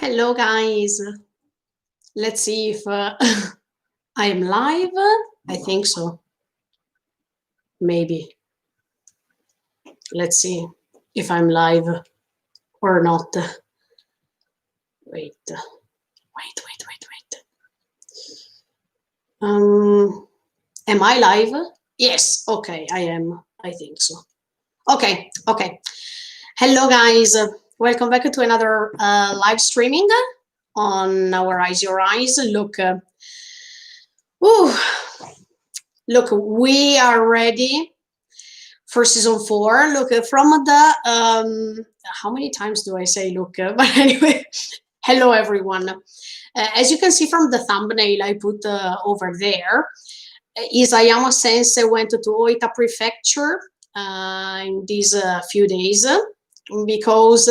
Hello guys, let's see if I am live. I think so, maybe. Let's see if I'm live or not. Wait. Am I live? Yes, okay, I am. I think so. Okay. Hello guys, welcome back to another live streaming on Our Eyes Your Eyes. Look, we are ready for season 4. Look, from the how many times do I say look? But anyway, hello everyone. As you can see from the thumbnail I put over there, Isayama Sensei went to Oita Prefecture in these few days because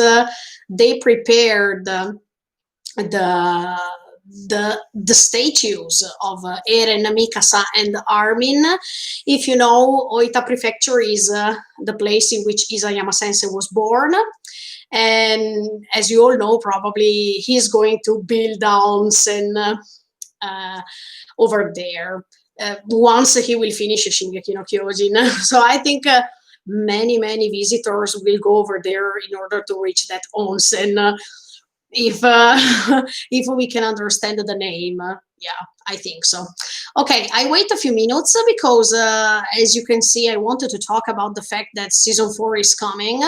they prepared the the statues of Eren, Mikasa, and Armin. If you know, Oita Prefecture is the place in which Isayama Sensei was born. And as you all know, probably he's going to build a onsen over there once he will finish Shingeki no Kyojin. So I think many visitors will go over there in order to reach that onsen. If if we can understand the name, yeah, I think so. Okay, I wait a few minutes because as you can see, I wanted to talk about the fact that season 4 is coming,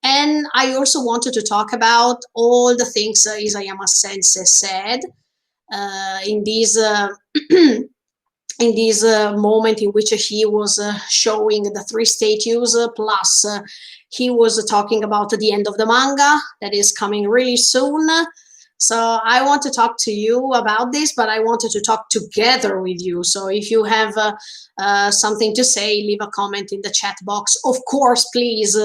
and I also wanted to talk about all the things Isayama Sensei said in these in this moment in which he was showing the 3 statues, plus he was talking about the end of the manga that is coming really soon. So I want to talk to you about this, but I wanted to talk together with you. So if you have something to say, leave a comment in the chat box. Of course, please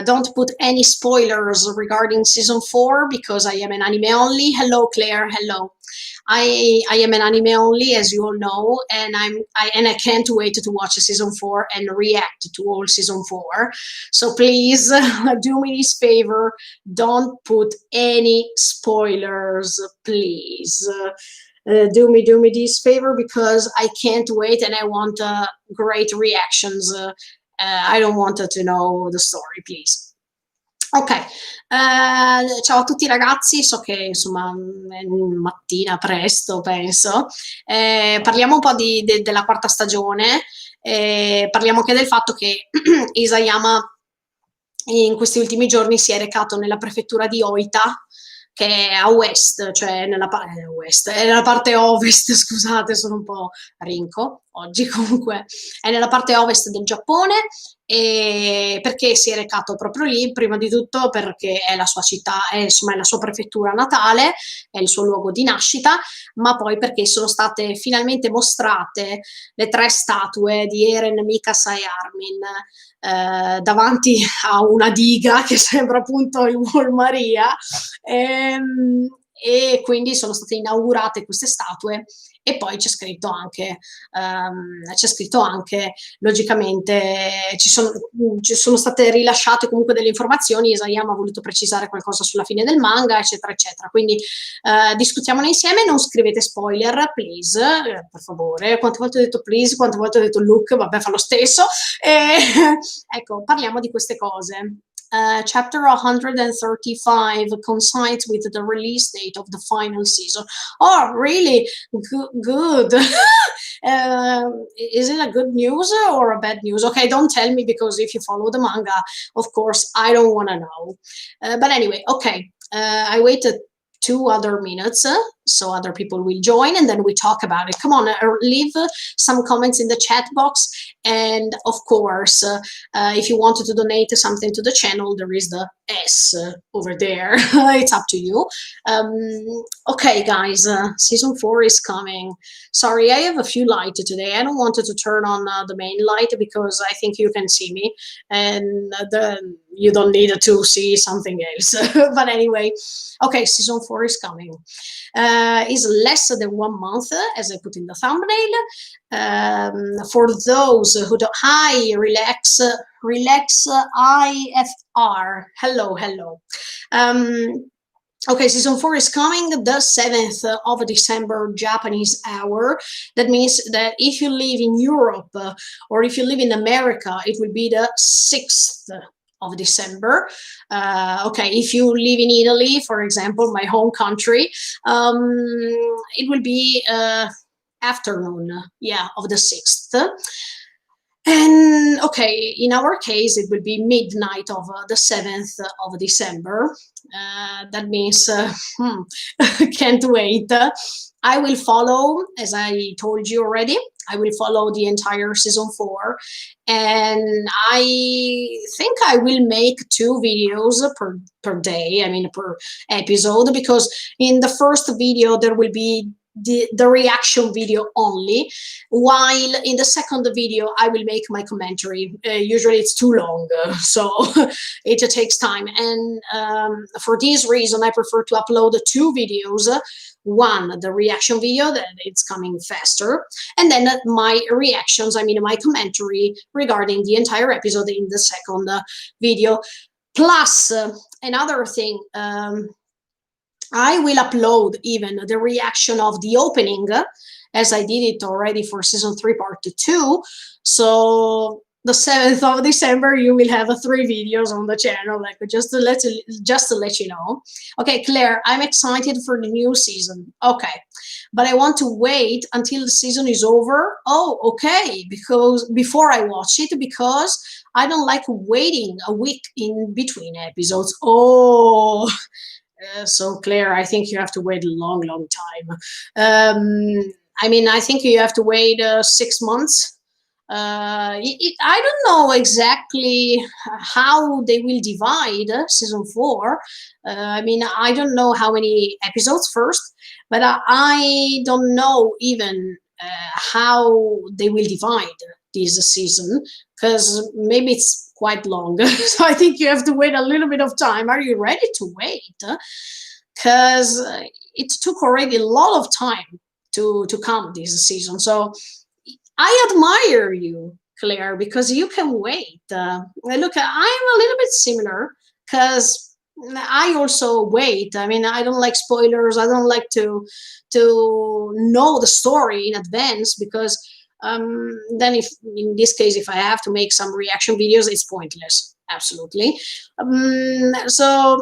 don't put any spoilers regarding season 4 because I am an anime only. Hello, Claire. Hello. I am an anime only, as you all know, and I can't wait to watch season 4 and react to all season 4. So please do me this favor, don't put any spoilers, please. Do me this favor because I can't wait and I want great reactions. I don't want to know the story, please. Ok, ciao a tutti ragazzi, so che insomma è mattina presto penso, parliamo un po' della quarta stagione, parliamo anche del fatto che Isayama in questi ultimi giorni si è recato nella prefettura di Oita, che è a west, cioè nella parte ovest, scusate, sono un po' rinco oggi, comunque è nella parte ovest del Giappone. E perché si è recato proprio lì? Prima di tutto perché è la sua città, insomma è la sua prefettura natale, è il suo luogo di nascita, ma poi perché sono state finalmente mostrate le 3 statue di Eren, Mikasa e Armin davanti a una diga che sembra appunto il Wall Maria, e quindi sono state inaugurate queste statue. E poi c'è scritto anche logicamente ci sono state rilasciate comunque delle informazioni. Isayama ha voluto precisare qualcosa sulla fine del manga, eccetera eccetera, quindi discutiamone insieme. Non scrivete spoiler, please, per favore. Quante volte ho detto please, quante volte ho detto look, vabbè, fa lo stesso. Ecco, parliamo di queste cose. Chapter 135 coincides with the release date of the final season. Oh, really? Good. Is it a good news or a bad news? Okay, don't tell me, because if you follow the manga, of course, I don't want to know. But anyway, okay. I waited 2 other minutes so other people will join and then we talk about it. Come on, leave some comments in the chat box, and of course if you wanted to donate something to the channel, there is the S over there. It's up to you. Okay guys, season 4 is coming. Sorry, I have a few lights today. I don't want to turn on the main light because I think you can see me, and you don't need to see something else. But anyway, okay, season 4 is coming. Is less than 1 month, as I put in the thumbnail. For those who don't, hi, relax IFR. Hello. Okay, season 4 is coming the 7th of December Japanese hour. That means that if you live in Europe or if you live in America, it will be the 6th of December. Okay, if you live in Italy, for example, my home country, it will be afternoon, yeah, of the 6th. And okay, in our case, it will be midnight of the 7th of December. That means, can't wait. I will follow, as I told you already, I will follow the entire season 4. And I think I will make 2 videos per day, I mean, per episode, because in the first video, there will be the reaction video only, while in the second video I will make my commentary. Usually it's too long, so it takes time, and for this reason I prefer to upload 2 videos. One, the reaction video, that it's coming faster, and then my reactions, I mean my commentary regarding the entire episode in the second video. Plus, another thing, I will upload even the reaction of the opening, as I did it already for season 3 part 2. So the 7th of December you will have 3 videos on the channel, like just to let you know. Okay, Claire, I'm excited for the new season. Okay, but I want to wait until the season is over. Oh, okay, because before I watch it, because I don't like waiting a week in between episodes. Oh, so Claire, I think you have to wait a long, long time. I mean, I think you have to wait 6 months. I don't know exactly how they will divide season 4. I mean, I don't know how many episodes first, but I don't know even how they will divide this season, because maybe it's quite long. So I think you have to wait a little bit of time. Are you ready to wait? Because it took already a lot of time to come this season. So I admire you, Claire, because you can wait. Look, I'm a little bit similar, because I also wait. I mean, I don't like spoilers. I don't like to know the story in advance, because then, if in this case, if I have to make some reaction videos, it's pointless. Absolutely. So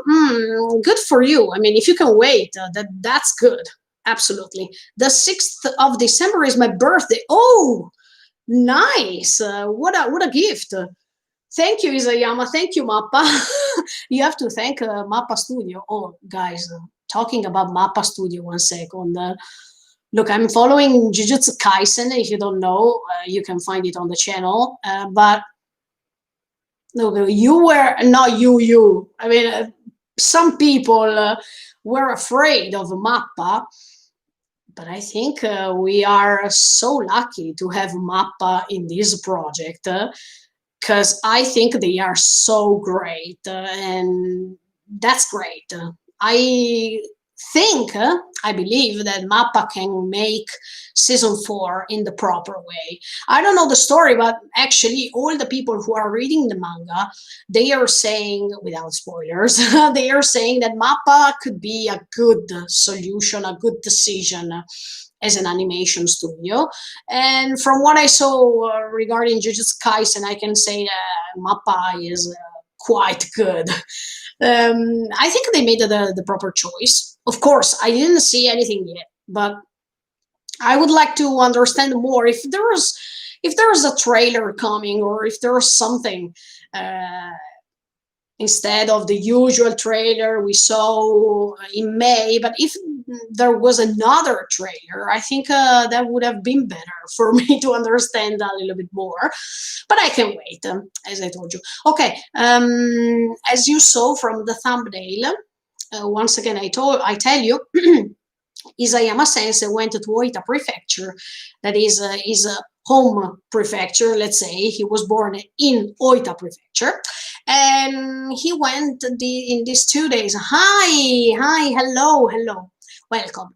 good for you. I mean, if you can wait, that's good. Absolutely. The 6th of December is my birthday. Oh, nice. What a gift. Thank you, Isayama. Thank you, Mappa. You have to thank Mappa Studio. Oh, guys, talking about Mappa Studio, 1 second. Look, I'm following Jujutsu Kaisen. If you don't know, you can find it on the channel. But look, you were not you. I mean, some people were afraid of Mappa, but I think we are so lucky to have Mappa in this project, because I think they are so great, and that's great. I think, I believe that Mappa can make season 4 in the proper way. I don't know the story, but actually, all the people who are reading the manga, they are saying, without spoilers, they are saying that Mappa could be a good solution, a good decision as an animation studio. And from what I saw regarding Jujutsu Kaisen, I can say Mappa is quite good. I think they made the proper choice. Of course, I didn't see anything yet, but I would like to understand more if there is a trailer coming, or if there is something instead of the usual trailer we saw in May. But if there was another trailer, I think that would have been better for me to understand a little bit more. But I can wait, as I told you. Okay, as you saw from the thumbnail, once again, I tell you, Isayama Sensei went to Oita Prefecture, that is his home prefecture, let's say. He was born in Oita Prefecture, and he went in these 2 days. Hi, hello, welcome.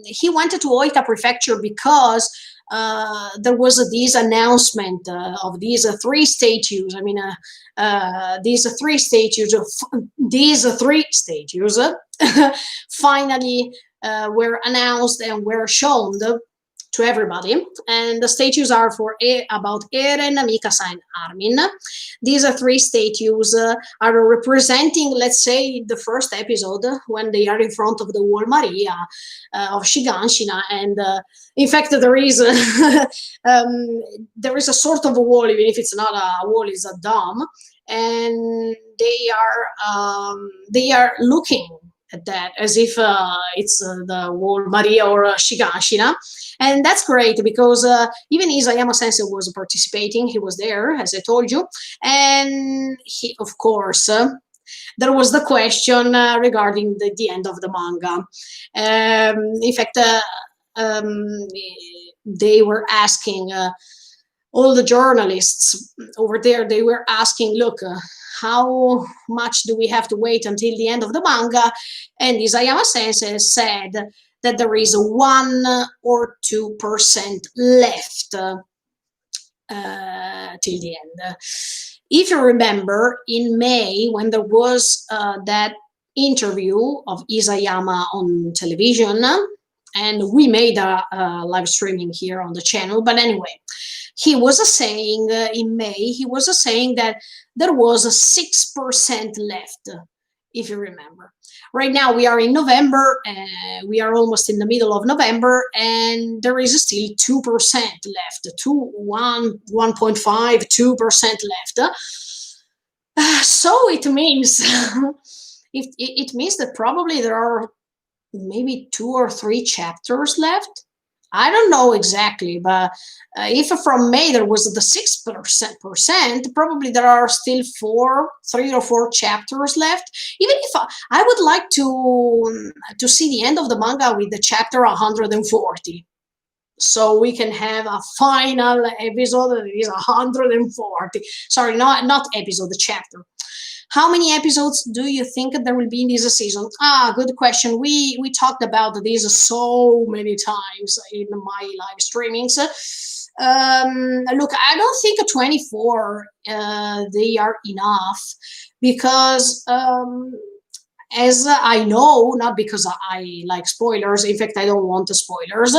He went to Oita Prefecture because there was this announcement of these three statues. I mean, these three statues finally were announced and were shown to everybody. And the statues are about Eren, Mikasa, and Armin. These are three statues are representing, let's say, the first episode when they are in front of the wall Maria of Shiganshina. And in fact, there is there is a sort of a wall, even if it's not a wall, it's a dome, and they are looking at that as if it's the wall Maria or Shiganshina. And that's great because even Isayama Sensei was participating. He was there, as I told you. And he, of course, there was the question regarding the end of the manga. In fact, they were asking, all the journalists over there, they were asking, look, how much do we have to wait until the end of the manga? And Isayama Sensei said that there is 1 or 2% left till the end. If you remember, in May, when there was that interview of Isayama on television, and we made a live streaming here on the channel, but anyway, he was saying in May, he was saying that there was a 6% left, if you remember. Right now we are in November, we are almost in the middle of November, and there is still 2% left, 1.5, 2% left. So it means, it means that probably there are maybe 2 or 3 chapters left. I don't know exactly, but if from May there was the 6%, probably there are still 3 or 4 chapters left. Even if I would like to see the end of the manga with the chapter 140, so we can have a final episode that is 140. Sorry, not episode, the chapter. How many episodes do you think there will be in this season? Good question. We talked about this so many times in my live streamings. Look, I don't think 24 they are enough because as I know, not because I like spoilers, in fact I don't want the spoilers,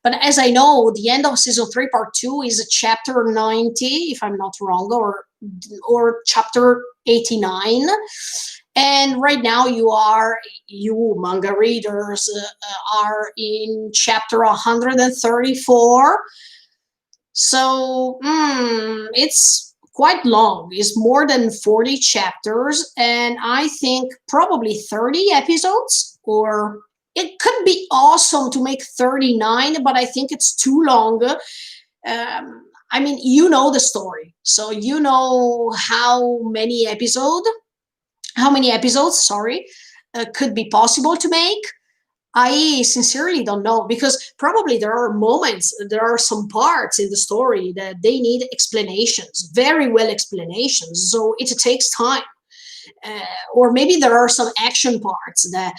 but as I know, the end of season 3 part 2 is chapter 90, if I'm not wrong, or chapter 89. And right now you manga readers are in chapter 134. So it's quite long. It's more than 40 chapters, and I think probably 30 episodes, or it could be awesome to make 39, but I think it's too long. I mean, you know the story, so you know how many episodes, could be possible to make. I sincerely don't know, because probably there are moments, there are some parts in the story that they need explanations, very well explanations, so it takes time. Or maybe there are some action parts that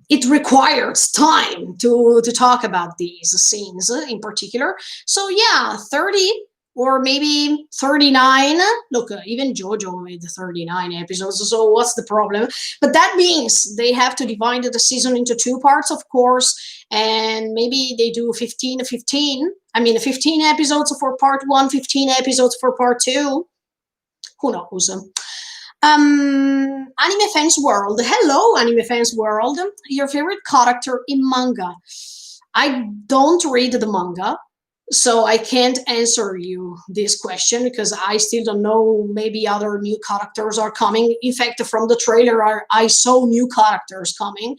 it requires time to talk about these scenes in particular. So yeah, 30 or maybe 39. Look, even JoJo made 39 episodes, so what's the problem? But that means they have to divide the season into 2 parts, of course, and maybe they do 15 episodes for part 1, 15 episodes for part 2. Who knows? Anime Fans World. Hello, Anime Fans World. Your favorite character in manga? I don't read the manga, so I can't answer you this question because I still don't know. Maybe other new characters are coming. In fact, from the trailer, I saw new characters coming.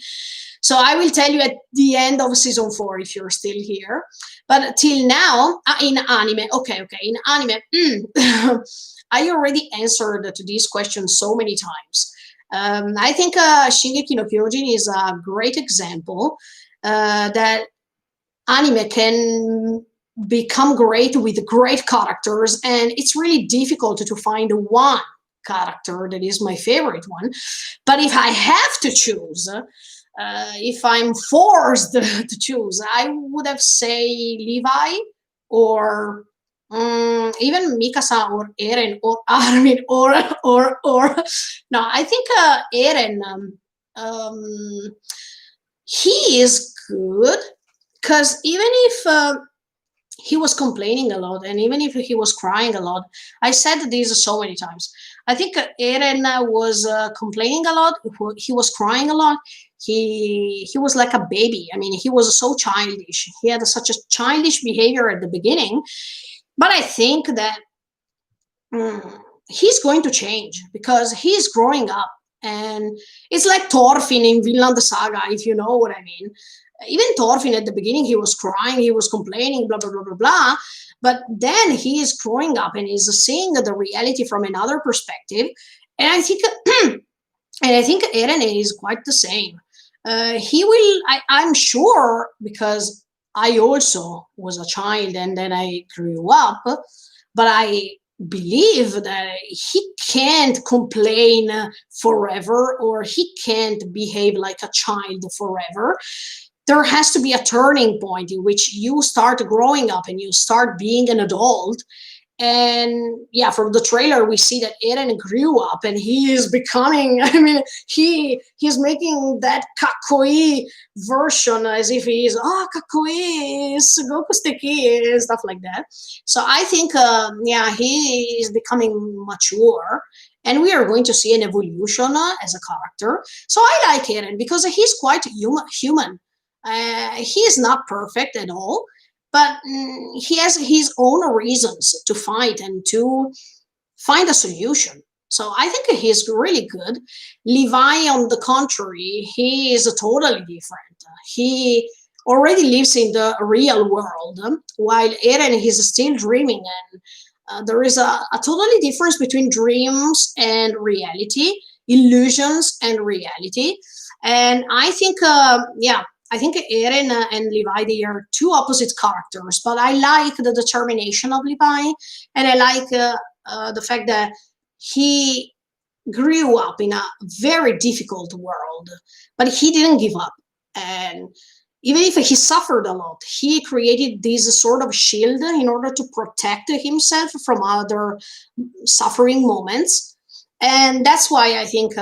So I will tell you at the end of season 4 if you're still here. But till now, in anime, in anime, I already answered to this question so many times. I think Shingeki no Kyojin is a great example that anime can become great with great characters, and it's really difficult to find one character that is my favorite one. But if I have to choose, if I'm forced to choose, I would have say Levi or even Mikasa or Eren or Armin or no, I think Eren. He is good because even if he was complaining a lot, and even if he was crying a lot, I said this so many times. I think Eren was complaining a lot. He was crying a lot. He was like a baby. I mean, he was so childish. He had such a childish behavior at the beginning. But I think that he's going to change because he's growing up. And it's like Thorfinn in Vinland Saga, if you know what I mean. Even Thorfinn at the beginning, he was crying, he was complaining, blah, blah, blah, blah, blah. But then he is growing up and he's seeing the reality from another perspective. And I think, and I think Eren is quite the same. He will, I'm sure, because I also was a child and then I grew up, but I believe that he can't complain forever or he can't behave like a child forever. There has to be a turning point in which you start growing up and you start being an adult. And yeah, from the trailer we see that Eren grew up and he is becoming, I mean, he's making that kakoi version as if he is kakoi is Goku sticky, stuff like that. So I think yeah, he is becoming mature and we are going to see an evolution as a character. So I like Eren because he's quite human. He is not perfect at all, but he has his own reasons to fight and to find a solution. So I think he's really good. Levi, on the contrary, he is totally different. He already lives in the real world, while Eren is still dreaming. And there is a totally difference between dreams and reality, illusions and reality. And I think, yeah, I think Eren and Levi, they are two opposite characters, but I like the determination of Levi, and I like the fact that he grew up in a very difficult world, but he didn't give up. And even if he suffered a lot, he created this sort of shield in order to protect himself from other suffering moments. And that's why I think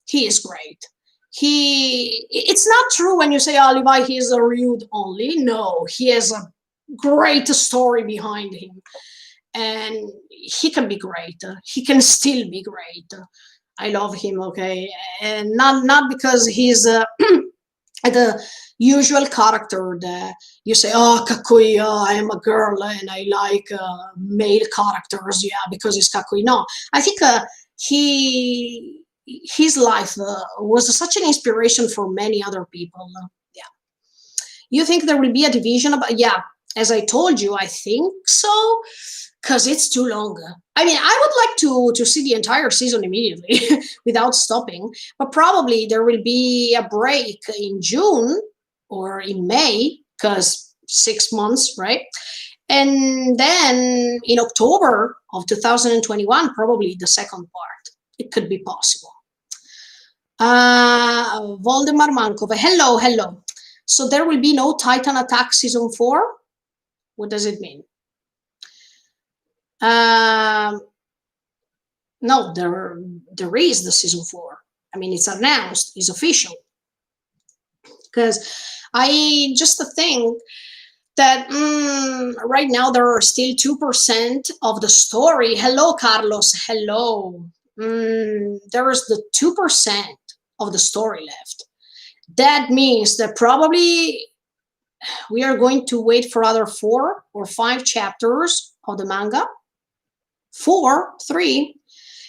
he is great. It's not true when you say, oh, Levi, he is a rude only. No, he has a great story behind him. And he can be great. He can still be great. I love him, okay? And not because he's the usual character that you say, oh, kakui, I am a girl and I like male characters, yeah, because it's kakui. No, I think his life was such an inspiration for many other people. Yeah. You think there will be a division about? Yeah, as I told you, I think so, because it's too long. I mean, I would like to see the entire season immediately without stopping, but probably there will be a break in June or in May, because 6 months, right? And then in October of 2021, probably the second part. It could be possible. Voldemar Mankov, hello, hello. So there will be no Titan Attack season 4? What does it mean? No, there is the season 4. I mean, it's announced, it's official. Because I just think that right now there are still 2% of the story. Hello, Carlos. Hello. There is the 2% of the story left. That means that probably we are going to wait for other 4 or 5 chapters of the manga. 4, 3.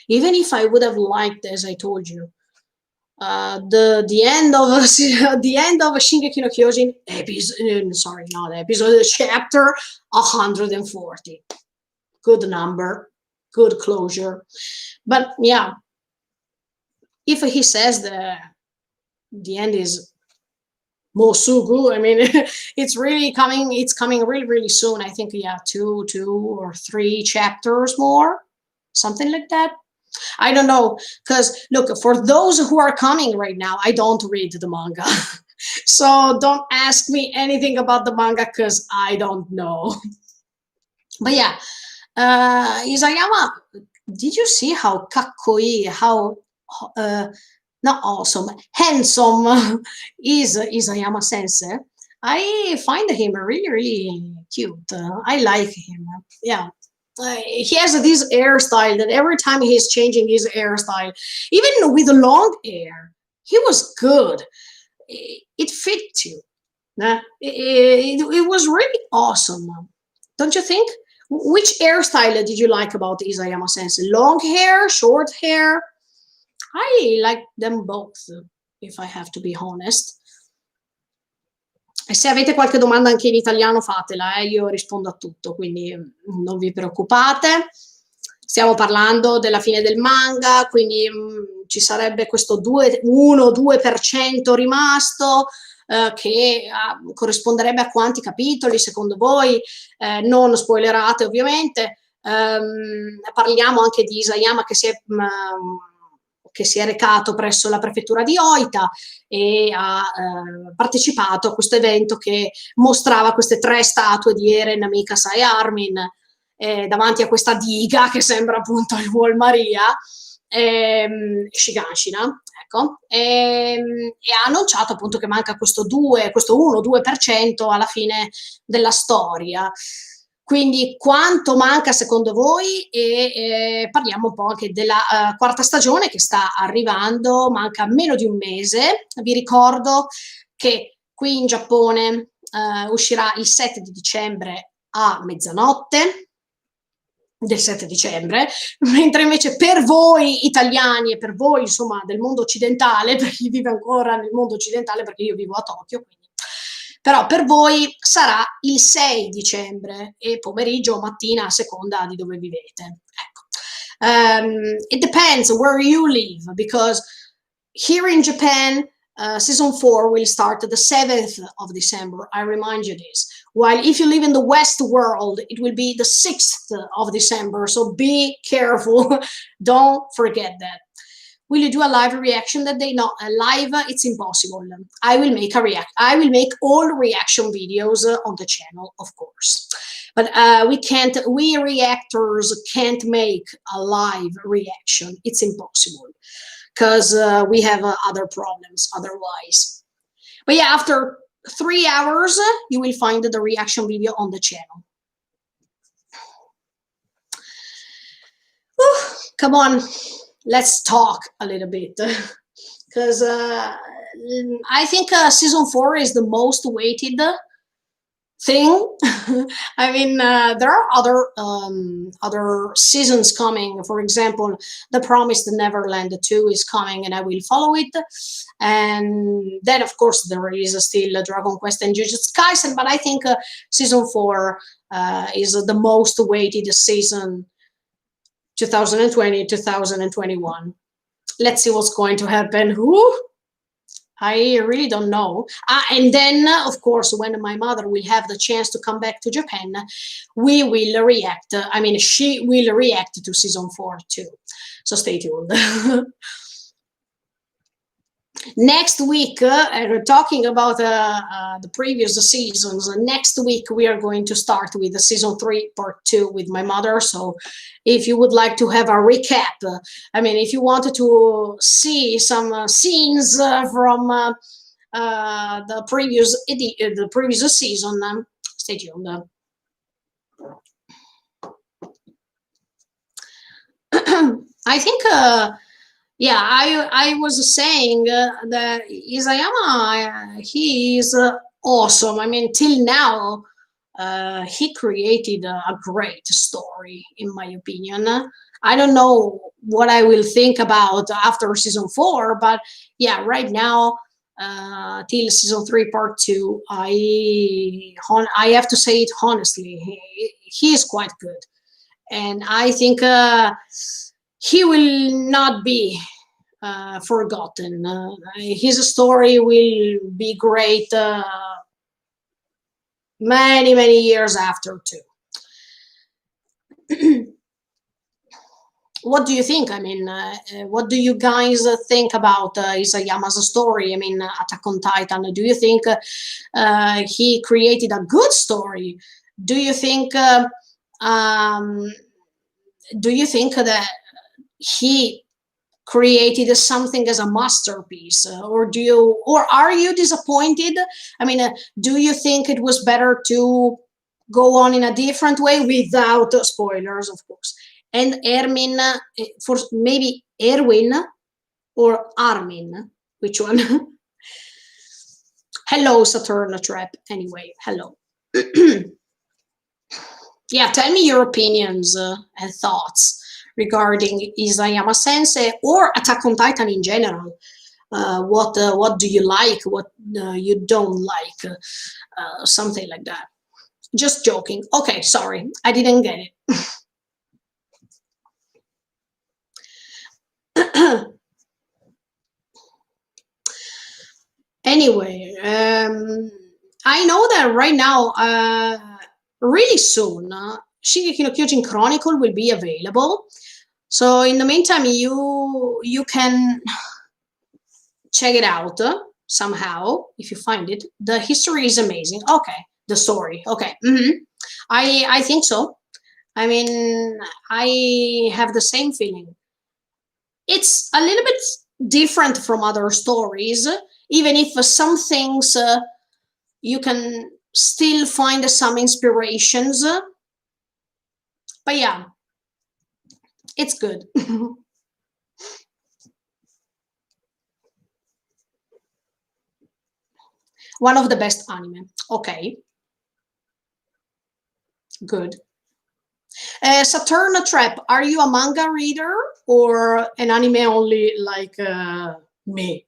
Even if I would have liked, as I told you, the end of the end of Shingeki no Kyojin episode. Sorry, not episode. Chapter 140. Good number, good closure. But yeah, if he says the end is Mosugu, I mean, it's really coming. It's coming really, really soon. I think, yeah, 2 or 3 chapters more, something like that. I don't know, because look, for those who are coming right now, I don't read the manga. So don't ask me anything about the manga because I don't know. But yeah, Isayama, did you see how kakkoi, how uh, not awesome, handsome is Isayama Sensei? I find him really, really cute. I like him. Yeah. He has this hairstyle that every time he's changing his hairstyle, even with the long hair, he was good. It fit you. It was really awesome. Don't you think? Which hairstyle did you like about Isayama Sensei? Long hair, short hair? I like them both, if I have to be honest. E se avete qualche domanda anche in italiano fatela, io rispondo a tutto, quindi non vi preoccupate. Stiamo parlando della fine del manga, quindi ci sarebbe questo 1-2% rimasto, che corrisponderebbe a quanti capitoli secondo voi? Non spoilerate ovviamente. Parliamo anche di Isayama che si è recato presso la prefettura di Oita e ha partecipato a questo evento che mostrava queste 3 statue di Eren, Mikasa e Armin davanti a questa diga che sembra appunto il Wall Maria, Shiganshina, ecco, e ha annunciato appunto che manca questo 1-2% alla fine della storia. Quindi quanto manca secondo voi? E parliamo un po' anche della quarta stagione che sta arrivando, manca meno di un mese. Vi ricordo che qui in Giappone uscirà il 7 di dicembre a mezzanotte del 7 dicembre, mentre invece per voi italiani e per voi insomma del mondo occidentale, per chi vive ancora nel mondo occidentale, perché io vivo a Tokyo, quindi però per voi sarà il 6 dicembre e pomeriggio o mattina a seconda di dove vivete. Ecco. It depends where you live, because here in Japan, season 4 will start the 7th of December. I remind you this. While if you live in the West world, it will be the 6th of December. So be careful. Don't forget that. Will you do a live reaction that day? No, a live, it's impossible. I will make all reaction videos on the channel, of course. But we reactors can't make a live reaction. It's impossible because we have other problems otherwise. But yeah, after 3 hours, you will find the reaction video on the channel. Whew, come on. Let's talk a little bit because I think season 4 is the most awaited thing. I mean, there are other seasons coming. For example, The Promised Neverland 2 is coming, and I will follow it. And then, of course, there is still Dragon Quest and Jujutsu Kaisen. But I think season 4 is the most awaited season. 2020, 2021. Let's see what's going to happen. Ooh, I really don't know. And then, of course, when my mother will have the chance to come back to Japan, we will react. I mean, she will react to season 4 too. So stay tuned. Next week, talking about the previous seasons, next week we are going to start with the season 3 part 2 with my mother. So if you would like to have a recap, I mean, if you wanted to see some scenes from the previous season, stay tuned. I think yeah, I was saying that Isayama, he is awesome. I mean, till now, he created a great story, in my opinion. I don't know what I will think about after season 4, but yeah, right now, till season 3 part 2, I have to say it honestly, he is quite good. And I think he will not be forgotten. His story will be great many years after too. what do you think? I mean, what do you guys think about Isayama's story? I mean, Attack on Titan. Do you think he created a good story? Do you think um, that he created something as a masterpiece, or are you disappointed? I mean, do you think it was better to go on in a different way without spoilers, of course? And Ermin, for maybe Erwin or Armin, which one? Hello, Saturn Trap. Anyway, hello. Yeah, tell me your opinions and thoughts regarding Isayama Sensei or Attack on Titan in general. What do you like? What you don't like? Something like that. Just joking. Okay, sorry, I didn't get it. Anyway, I know that right now, really soon, Shingeki no Kyojin Chronicle will be available. So in the meantime, you can check it out somehow if you find it. The history is amazing. Okay, the story. Okay, I think so. I mean, I have the same feeling. It's a little bit different from other stories, even if some things you can still find some inspirations. But yeah, it's good. One of the best anime. Okay, good. Saturn Trap, are you a manga reader or an anime only like me?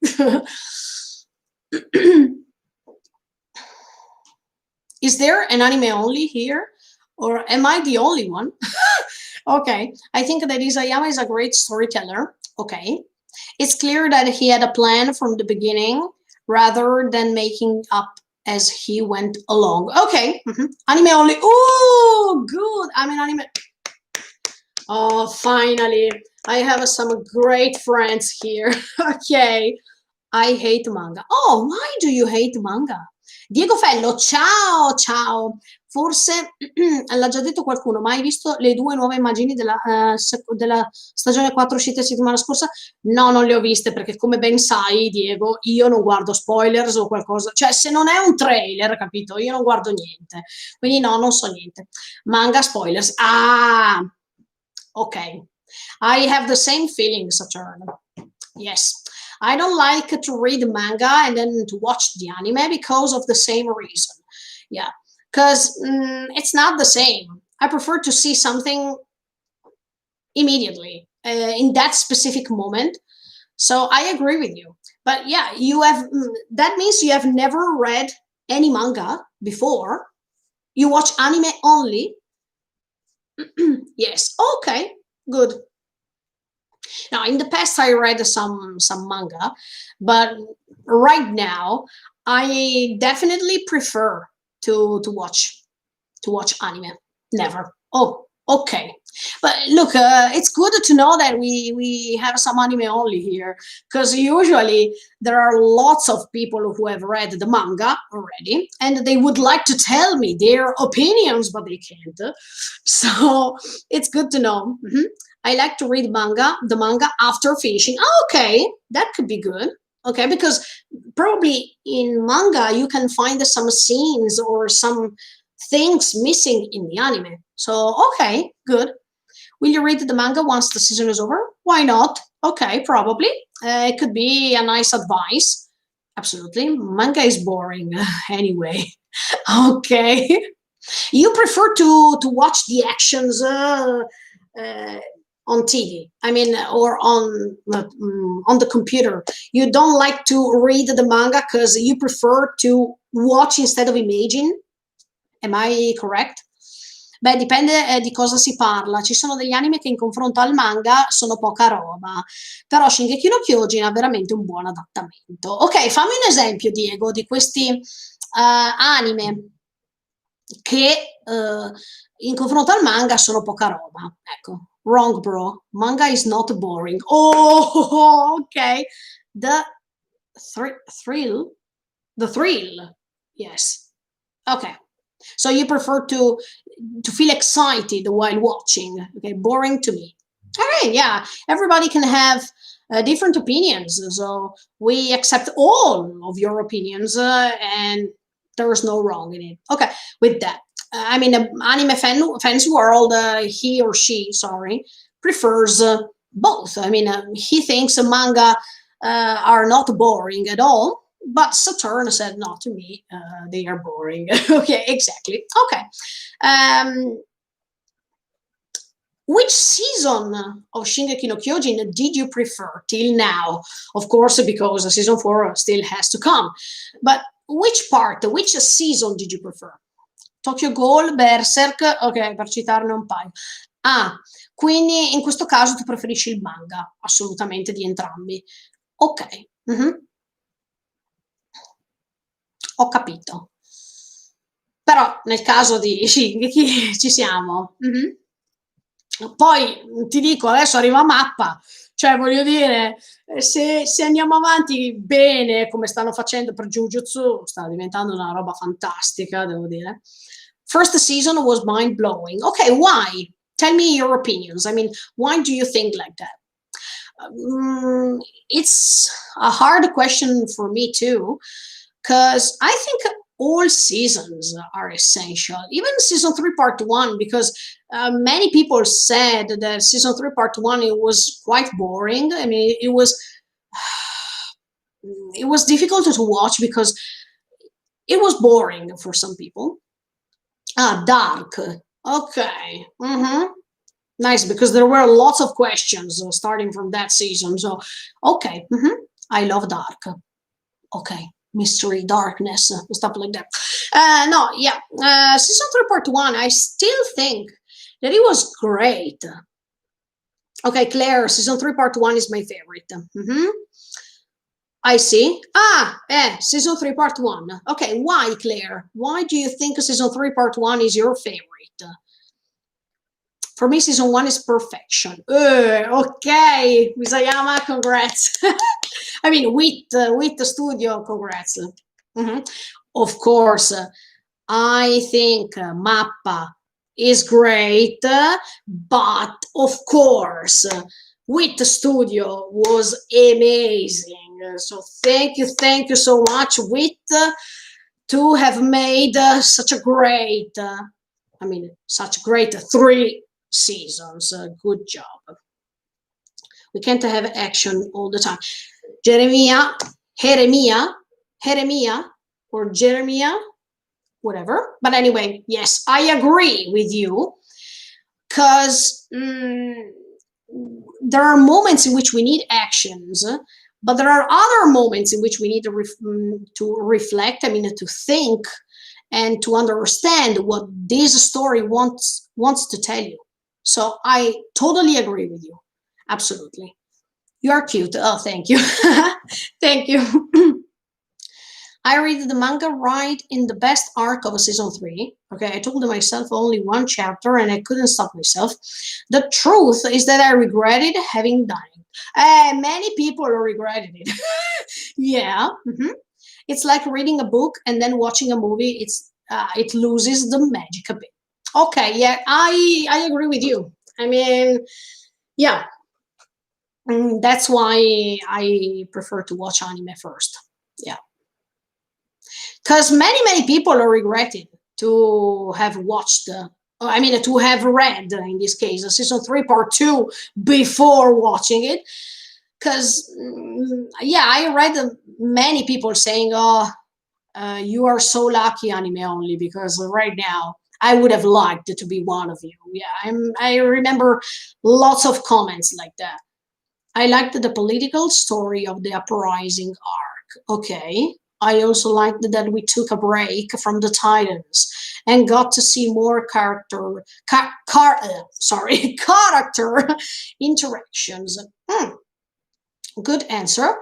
Is there an anime only here, or am I the only one? Okay, I think that Isayama is a great storyteller. Okay, it's clear that he had a plan from the beginning rather than making up as he went along. Okay, anime only. Oh, good. I'm an anime. Oh, finally, I have some great friends here. Okay, I hate manga. Oh, why do you hate manga? Diego Fello, ciao, ciao. Forse l'ha già detto qualcuno, ma hai visto le 2 nuove immagini della stagione 4 uscite settimana scorsa? No, non le ho viste perché come ben sai, Diego, io non guardo spoilers o qualcosa, cioè se non è un trailer, capito? Io non guardo niente, quindi no, non so niente. Manga spoilers. Ah, okay. I have the same feeling, Saturn. Yes. I don't like to read manga and then to watch the anime because of the same reason. Yeah, because it's not the same. I prefer to see something immediately in that specific moment. So I agree with you. But yeah, you have that means you have never read any manga before. You watch anime only. Yes. Okay. Good. Now, in the past, I read some manga, but right now, I definitely prefer to watch anime. Never. Oh, okay. But look, it's good to know that we have some anime only here, because usually there are lots of people who have read the manga already, and they would like to tell me their opinions, but they can't. So it's good to know. I like to read the manga after finishing. Oh, okay, that could be good. Okay, because probably in manga you can find some scenes or some things missing in the anime. So, okay, good. Will you read the manga once the season is over? Why not? Okay, probably. It could be a nice advice. Absolutely. Manga is boring anyway. Okay. You prefer to watch the actions on TV. I mean, or on the computer. You don't like to read the manga because you prefer to watch instead of imagine. Am I correct? Beh, dipende di cosa si parla. Ci sono degli anime che in confronto al manga sono poca roba, però Shingeki no Kyojin ha veramente un buon adattamento. Ok, fammi un esempio, Diego, di questi anime che in confronto al manga sono poca roba. Ecco, wrong bro, manga is not boring. Oh, okay. The thrill, the thrill. Yes. Okay. So you prefer to feel excited while watching. Okay, boring to me. All right, yeah. Everybody can have different opinions, so we accept all of your opinions, and there is no wrong in it. Okay, with that, I mean, the anime fans world, he or she, sorry, prefers both. I mean, he thinks manga are not boring at all, but Saturn said not to me. They are boring. Okay, exactly. Okay. Um, which season of Shingeki no Kyojin did you prefer till now? Of course, because season 4 still has to come. But which part, which season did you prefer? Tokyo Ghoul, Berserk, ok, per citarne un paio. Ah, quindi in questo caso tu preferisci il manga, assolutamente di entrambi. Ok, ho capito. Però nel caso di Shingeki ci siamo. Poi ti dico, adesso arriva Mappa, cioè voglio dire, se andiamo avanti bene come stanno facendo per Jujutsu, sta diventando una roba fantastica, devo dire. First season was mind blowing. Okay, why? Tell me your opinions. I mean, why do you think like that? It's a hard question for me too, because I think all seasons are essential. Even season 3 part 1, because many people said that season 3 part 1 it was quite boring. I mean, it was difficult to watch because it was boring for some people. Ah, dark. Okay. Nice, because there were lots of questions starting from that season. So, okay. I love dark. Okay. Mystery, darkness, stuff like that. No, yeah. Season 3 part 1, I still think that it was great. Okay, Claire, season 3 part 1 is my favorite. I see. Season 3 part 1. Okay, why, Claire? Why do you think season 3 part 1 is your favorite? For me, season 1 is perfection. Okay, Isayama, congrats. I mean, with the studio, congrats. Of course, I think Mappa is great, but of course, with the studio was amazing. So thank you so much, Wit, to have made such a great, such great 3 seasons. Good job. We can't have action all the time. Jeremiah, or Jeremiah, whatever. But anyway, yes, I agree with you, because there are moments in which we need actions, but there are other moments in which we need to reflect, to think and to understand what this story wants to tell you. So I totally agree with you. Absolutely. You are cute. Oh, thank you. Thank you. I read the manga right in the best arc of season 3. Okay, I told myself only one chapter and I couldn't stop myself. The truth is that I regretted having done it. Many people regretted it. Yeah. It's like reading a book and then watching a movie. It loses the magic a bit. Okay, yeah, I agree with you. I mean, yeah, that's why I prefer to watch anime first. Yeah, because many people are regretting to have watched. To have read in this case season 3 part 2 before watching it. Because I read many people saying, "Oh, you are so lucky, anime only," because right now I would have liked to be one of you. Yeah, I remember lots of comments like that. I liked the political story of the uprising arc. Okay. I also liked that we took a break from the Titans and got to see more character interactions. Good answer.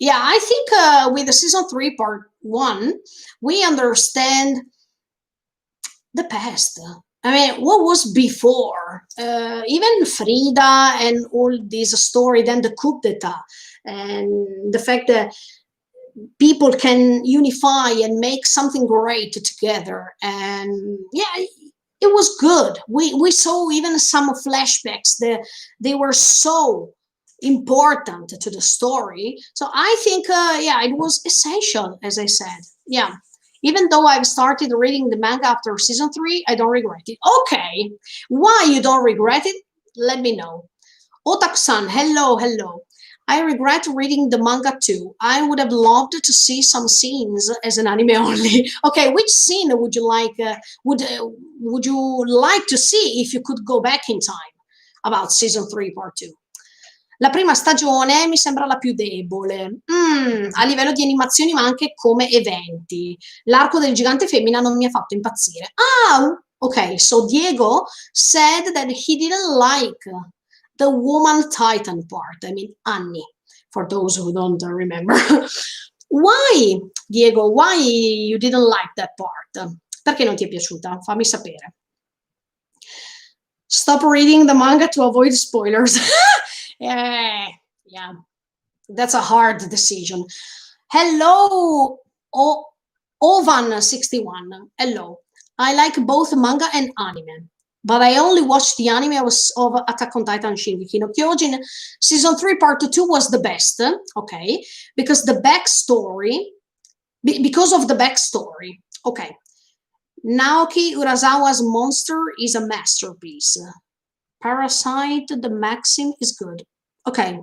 Yeah, I think with the season 3 part 1, we understand the past. I mean, what was before? Even Frida and all this story, then the coup d'etat, and the fact that people can unify and make something great together. And yeah, it was good. We saw even some flashbacks that they were so important to the story. So I think, yeah, it was essential, as I said. Yeah. Even though I've started reading the manga after season 3, I don't regret it. Okay. Why you don't regret it? Let me know. Otak-san, hello, hello. I regret reading the manga too. I would have loved to see some scenes as an anime only. Okay, which scene would you like? Would you like to see if you could go back in time about season 3 part 2? La prima stagione mi sembra la più debole, a livello di animazioni ma anche come eventi. L'arco del gigante femmina non mi ha fatto impazzire. Ah, okay, so Diego said that he didn't like the woman titan part, I mean Annie, for those who don't remember. Why, Diego, why you didn't like that part? Perché non ti è piaciuta? Fammi sapere. Stop reading the manga to avoid spoilers. Yeah, that's a hard decision. Hello, Ovan61. Hello. I like both manga and anime, but I only watched the anime of Attack on Titan Shingeki no Kyojin. Season 3 part 2 was the best, okay, because the backstory, because of the backstory, okay. Naoki Urasawa's monster is a masterpiece. Parasite, the Maxim is good. Okay.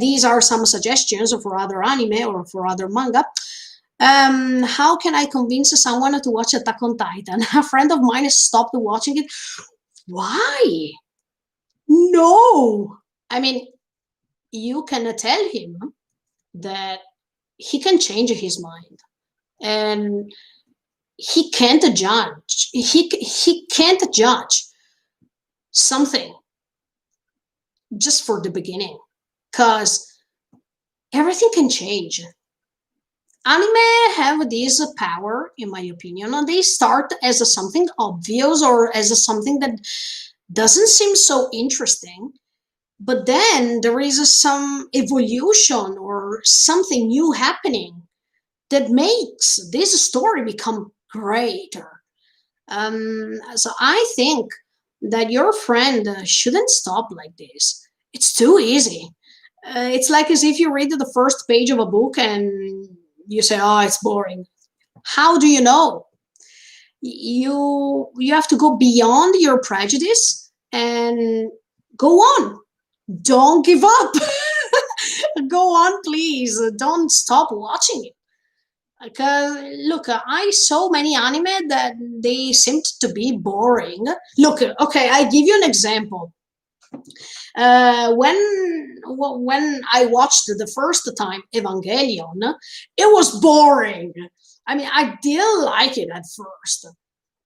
These are some suggestions for other anime or for other manga. How can I convince someone to watch Attack on Titan? A friend of mine has stopped watching it. Why? No. I mean, you can tell him that he can change his mind. And he can't judge. He can't judge something just for the beginning, because everything can change. Anime have this power, in my opinion, and they start as something obvious or as something that doesn't seem so interesting, but then there is some evolution or something new happening that makes this story become greater. So I think that your friend shouldn't stop like this. It's too easy. It's like as if you read the first page of a book and you say, "Oh, it's boring." How do you know? You have to go beyond your prejudice and go on. Don't give up. Go on, please. Don't stop watching it. Because look, I saw many anime that they seemed to be boring. Look, okay, I give you an example. When I watched the first time Evangelion, it was boring. I mean, I didn't like it at first,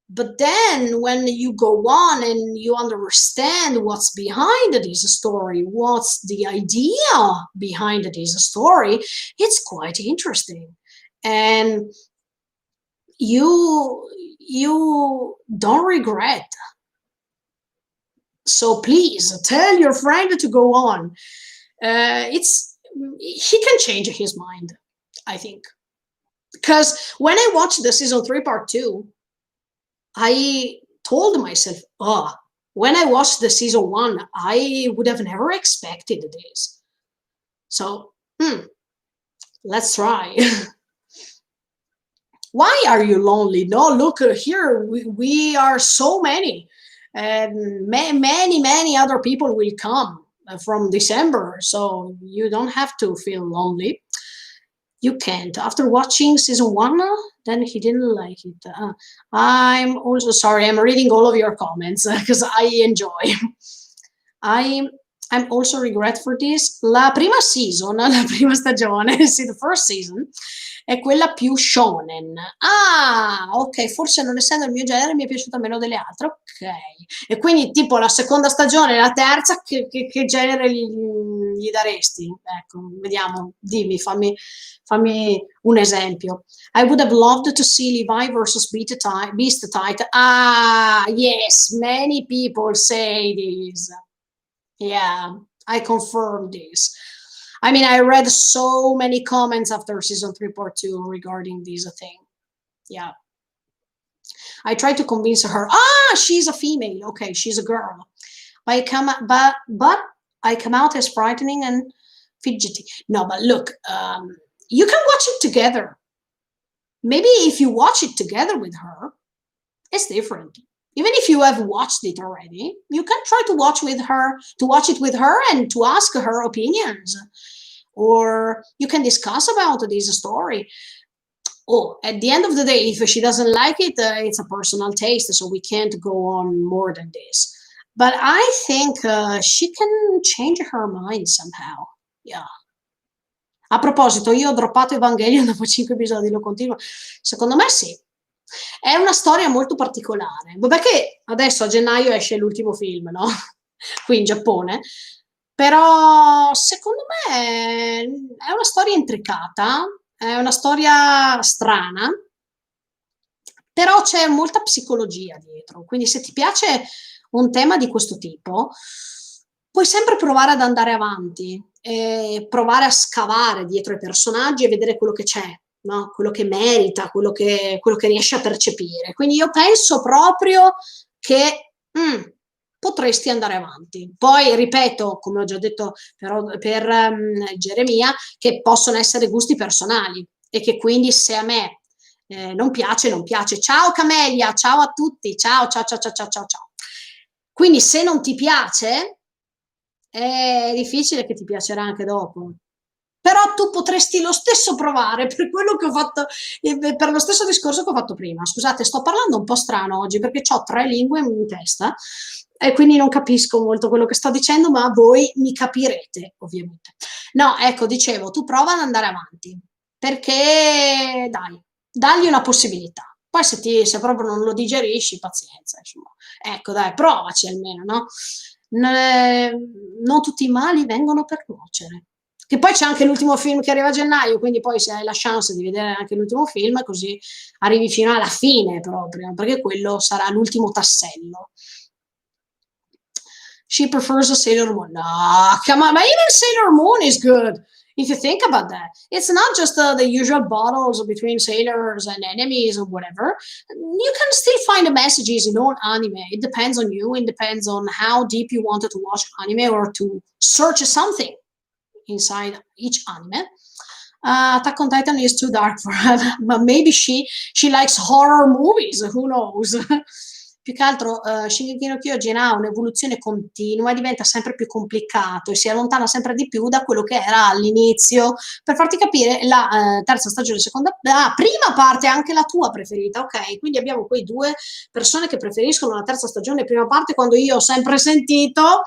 but then when you go on and you understand what's behind this story, what's the idea behind this story, it's quite interesting. And you don't regret. So please tell your friend to go on. He can change his mind, I think, because when I watched the season 3 part 2, I told myself, oh, when I watched the season 1, I would have never expected this. So let's try. Why are you lonely? No, look, here we are so many. And many other people will come from December, so you don't have to feel lonely. You can't. After watching season 1, then he didn't like it. I'm also sorry, I'm reading all of your comments because I enjoy. I'm also regret for this. La prima season, la prima stagione, see the first season, è quella più shonen. Ah, ok, forse non essendo il mio genere mi è piaciuta meno delle altre, ok. E quindi tipo la seconda stagione e la terza, che genere gli daresti? Ecco, vediamo, dimmi, fammi un esempio. I would have loved to see Levi versus Beast Titan. Ah, yes, many people say this. Yeah, I confirm this. I mean, I read so many comments after season 3 part 2 regarding this thing. Yeah. I tried to convince her. Ah, she's a female. Okay, she's a girl. But I come out as frightening and fidgety. No, but look, you can watch it together. Maybe if you watch it together with her, it's different. Even if you have watched it already, you can try to watch it with her and to ask her opinions. Or you can discuss about this story. Oh, at the end of the day, if she doesn't like it, it's a personal taste, so we can't go on more than this. But I think she can change her mind somehow. Yeah. A proposito, io ho droppato Evangelion dopo 5 episodi, lo continuo. Secondo me sì. È una storia molto particolare. Vabbè che adesso a gennaio esce l'ultimo film, no? Qui in Giappone. Però secondo me è una storia intricata, è una storia strana, però c'è molta psicologia dietro. Quindi se ti piace un tema di questo tipo, puoi sempre provare ad andare avanti e provare a scavare dietro i personaggi e vedere quello che c'è, no? Quello che merita, quello che riesci a percepire. Quindi io penso proprio che potresti andare avanti. Poi ripeto, come ho già detto per Geremia, che possono essere gusti personali e che quindi se a me non piace, non piace. Ciao Camelia, ciao a tutti, ciao, ciao, ciao, ciao, ciao, ciao, ciao. Quindi se non ti piace, è difficile che ti piacerà anche dopo. Però tu potresti lo stesso provare per quello che ho fatto, per lo stesso discorso che ho fatto prima. Scusate, sto parlando un po' strano oggi perché ho 3 lingue in testa e quindi non capisco molto quello che sto dicendo, ma voi mi capirete, ovviamente. No, ecco, dicevo, tu prova ad andare avanti, perché dai, dagli una possibilità. Poi se proprio non lo digerisci, pazienza, insomma. Ecco, dai, provaci almeno, no? Non tutti i mali vengono per nuocere. Che poi c'è anche l'ultimo film che arriva a gennaio, quindi poi se hai la chance di vedere anche l'ultimo film, così arrivi fino alla fine proprio, perché quello sarà l'ultimo tassello. She prefers a Sailor Moon. Nah, come on, but even Sailor Moon is good. If you think about that, it's not just the usual battles between sailors and enemies or whatever. You can still find the messages in all anime. It depends on you. It depends on how deep you wanted to watch anime or to search something inside each anime. Attack on Titan is too dark for her, but maybe she likes horror movies. Who knows? Più che altro Shingeki no Kyojin ha un'evoluzione continua, diventa sempre più complicato e si allontana sempre di più da quello che era all'inizio. Per farti capire, la terza stagione, prima parte anche la tua preferita, ok? Quindi abbiamo quei 2 persone che preferiscono la terza stagione prima parte, quando io ho sempre sentito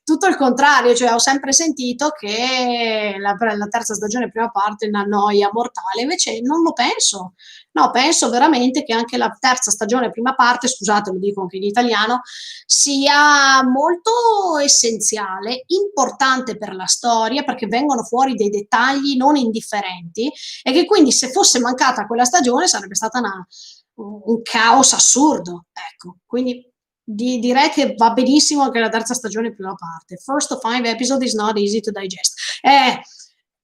tutto il contrario, cioè ho sempre sentito che la terza stagione prima parte è una noia mortale, invece non lo penso. No, penso veramente che anche la terza stagione prima parte, scusate, lo dico anche in italiano, sia molto essenziale, importante per la storia, perché vengono fuori dei dettagli non indifferenti e che quindi se fosse mancata quella stagione sarebbe stata un caos assurdo. Ecco, quindi direi che va benissimo anche la terza stagione prima parte. First 5 episodi is not easy to digest.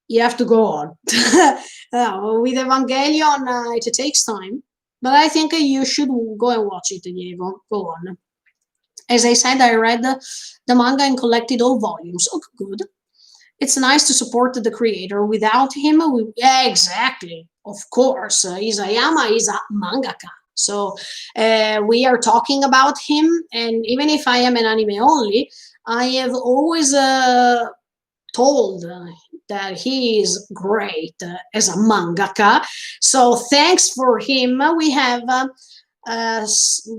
You have to go on. With Evangelion, it takes time, but I think you should go and watch it, Diego. Go on. As I said, I read the manga and collected all volumes. Oh, good. It's nice to support the creator. Without him, yeah, exactly. Of course, Isayama is a mangaka. So we are talking about him, and even if I am an anime only, I have always told that he is great as a mangaka. So thanks for him, we have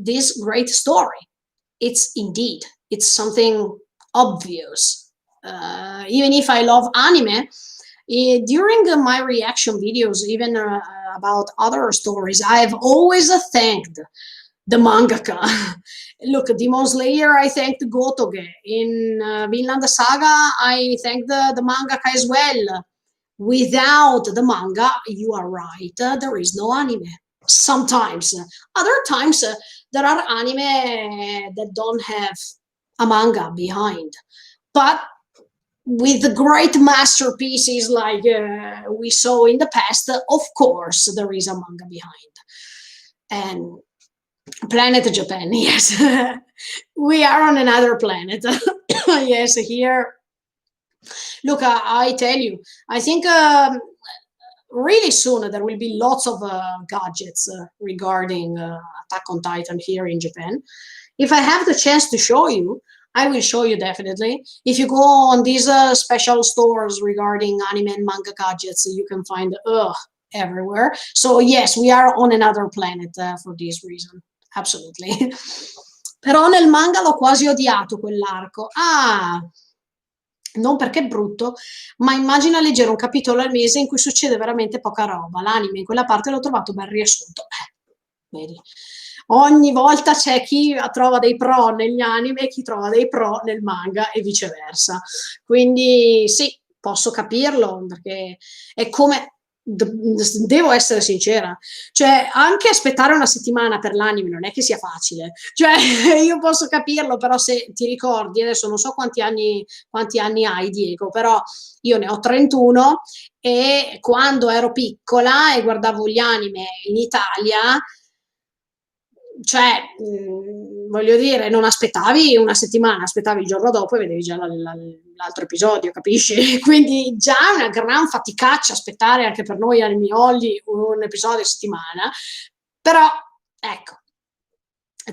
this great story. It's something obvious. Even if I love anime, During my reaction videos, even about other stories, I've always thanked the mangaka. Look, Demon Slayer, I thanked Gotoge. In Vinland Saga, I thanked the mangaka as well. Without the manga, you are right, there is no anime. Sometimes. Other times, there are anime that don't have a manga behind. But with the great masterpieces like we saw in the past, of course, there is a manga behind. And Planet Japan, yes. We are on another planet. Yes, here. Look, I tell you, I think really soon there will be lots of gadgets regarding Attack on Titan here in Japan. If I have the chance to show you, I will show you definitely. If you go on these special stores regarding anime and manga gadgets, you can find everywhere. So yes, we are on another planet for this reason. Absolutely. Però nel manga l'ho quasi odiato quell'arco. Ah, non perché è brutto, ma immagina leggere un capitolo al mese in cui succede veramente poca roba. L'anime in quella parte l'ho trovato ben riassunto. Vedi. Ogni volta c'è chi trova dei pro negli anime e chi trova dei pro nel manga e viceversa. Quindi sì, posso capirlo, perché è come... Devo essere sincera, cioè anche aspettare una settimana per l'anime non è che sia facile, cioè io posso capirlo, però se ti ricordi, adesso non so quanti anni hai Diego, però io ne ho 31 e quando ero piccola e guardavo gli anime in Italia, cioè voglio dire, non aspettavi una settimana, aspettavi il giorno dopo e vedevi già l'altro episodio, capisci? Quindi già è una gran faticaccia aspettare anche per noi armioli un episodio a settimana, però ecco,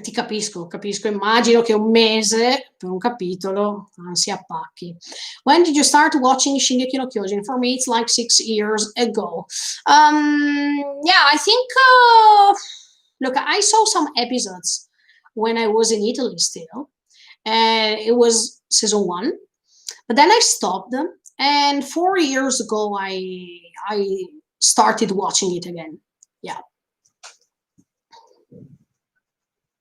ti capisco, immagino che un mese per un capitolo si appacchi. When did you start watching Shingeki no Kyojin? For me it's like 6 years ago. Yeah, I think look, I saw some episodes when I was in Italy still, and it was season 1, but then I stopped them, and 4 years ago I started watching it again. Yeah.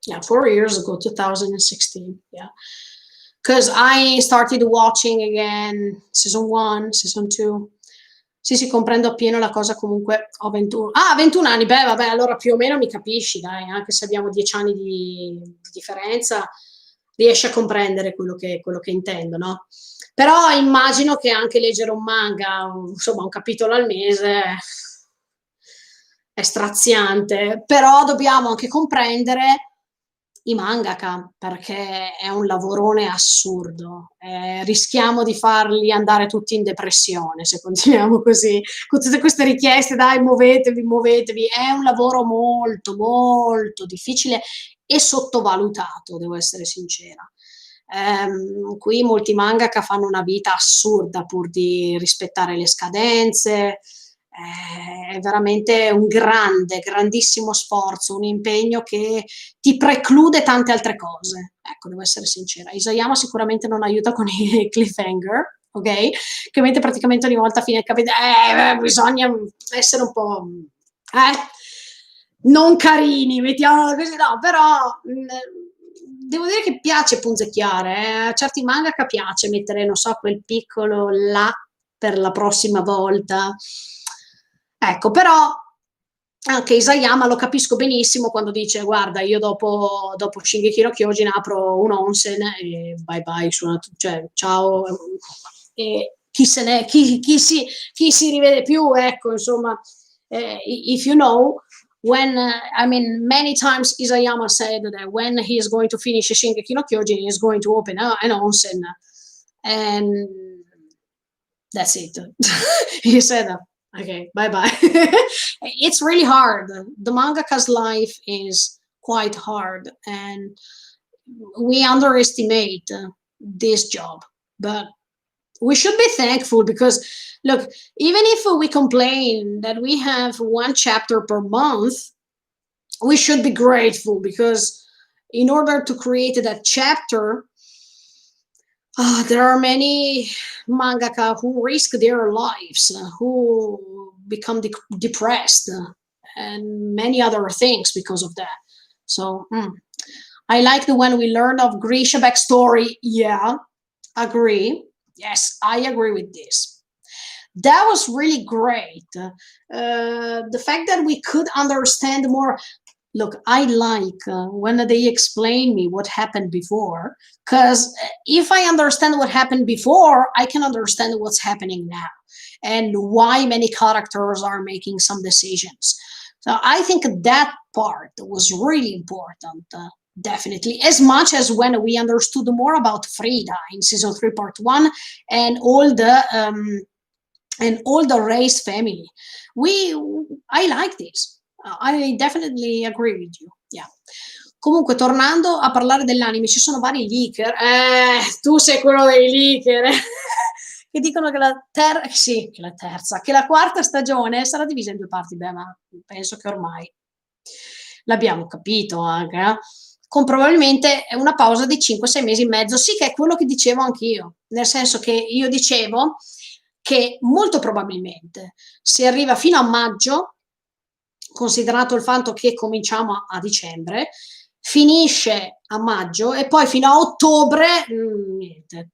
Yeah, 4 years ago, 2016. Yeah. Because I started watching again season 1, season 2. Sì, comprendo appieno la cosa, comunque ho 21. Ah, 21 anni, beh, vabbè, allora più o meno mi capisci, dai, anche se abbiamo 10 anni di differenza, riesci a comprendere quello che intendo, no? Però immagino che anche leggere un manga, insomma, un capitolo al mese è straziante, però dobbiamo anche comprendere i mangaka, perché è un lavorone assurdo. Rischiamo di farli andare tutti in depressione se continuiamo così, con tutte queste richieste, dai, muovetevi. È un lavoro molto, molto difficile e sottovalutato, devo essere sincera. Qui molti mangaka fanno una vita assurda pur di rispettare le scadenze. È veramente un grandissimo sforzo, un impegno che ti preclude tante altre cose. Ecco, devo essere sincera. Isayama sicuramente non aiuta con i cliffhanger, ok? Che mette praticamente ogni volta a fine capitolo, bisogna essere un po'... non carini, mettiamolo così, no, però... devo dire che piace punzecchiare, a certi mangaka piace mettere, non so, quel piccolo là per la prossima volta. Ecco, però anche Isayama lo capisco benissimo quando dice guarda, io dopo Shingeki no Kyojin apro un onsen e bye bye, cioè ciao, e chi si rivede più, ecco, insomma, if you know, when I mean, many times Isayama said that when he is going to finish Shingeki no Kyojin, he is going to open an onsen, and that's it. He said, okay, bye bye. It's really hard. The mangaka's life is quite hard, and we underestimate this job, but we should be thankful because look, even if we complain that we have one chapter per month, we should be grateful because in order to create that chapter, There are many mangaka who risk their lives, who become depressed, and many other things because of that. So I like the one we learned of Grisha backstory. Yeah, agree. Yes, I agree with this. That was really great. The fact that we could understand more. Look, I like when they explain me what happened before, because if I understand what happened before, I can understand what's happening now and why many characters are making some decisions. So I think that part was really important. Definitely, as much as when we understood more about Frida in season 3, part 1, and all the race family. We, I like this. I definitely agree with you. Yeah. Comunque, tornando a parlare dell'anime, ci sono vari leaker. Tu sei quello dei leaker. Che dicono che sì, che la terza, che la quarta stagione sarà divisa in 2 parti. Beh, ma penso che ormai l'abbiamo capito anche, con probabilmente una pausa di 5-6 mesi e mezzo. Sì, che è quello che dicevo anch'io, nel senso che io dicevo che molto probabilmente si arriva fino a maggio, considerato il fatto che cominciamo a dicembre, finisce a maggio e poi fino a ottobre niente.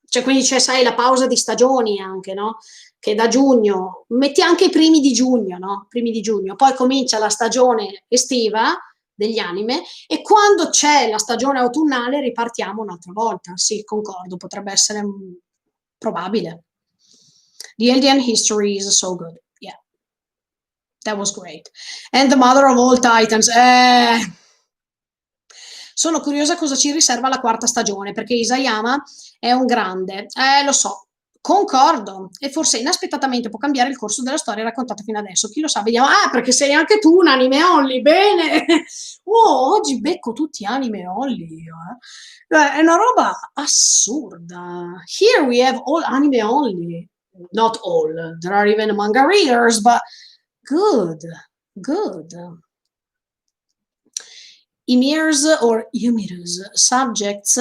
Cioè, quindi c'è, sai, la pausa di stagioni anche, no? Che da giugno, metti anche i primi di giugno, no? Primi di giugno, poi comincia la stagione estiva degli anime e quando c'è la stagione autunnale ripartiamo un'altra volta. Sì, concordo, potrebbe essere probabile. The Indian history is so good. Yeah, that was great. And the mother of all titans. Sono curiosa cosa ci riserva la quarta stagione, perché Isayama è un grande. Lo so, concordo. E forse inaspettatamente può cambiare il corso della storia raccontata fino adesso. Chi lo sa? Vediamo. Ah, perché sei anche tu un anime only. Bene. Oh, oggi becco tutti anime only. È una roba assurda. Here we have all anime only. Not all. There are even manga readers, but good. Good. Emirs or Yumirus, subjects,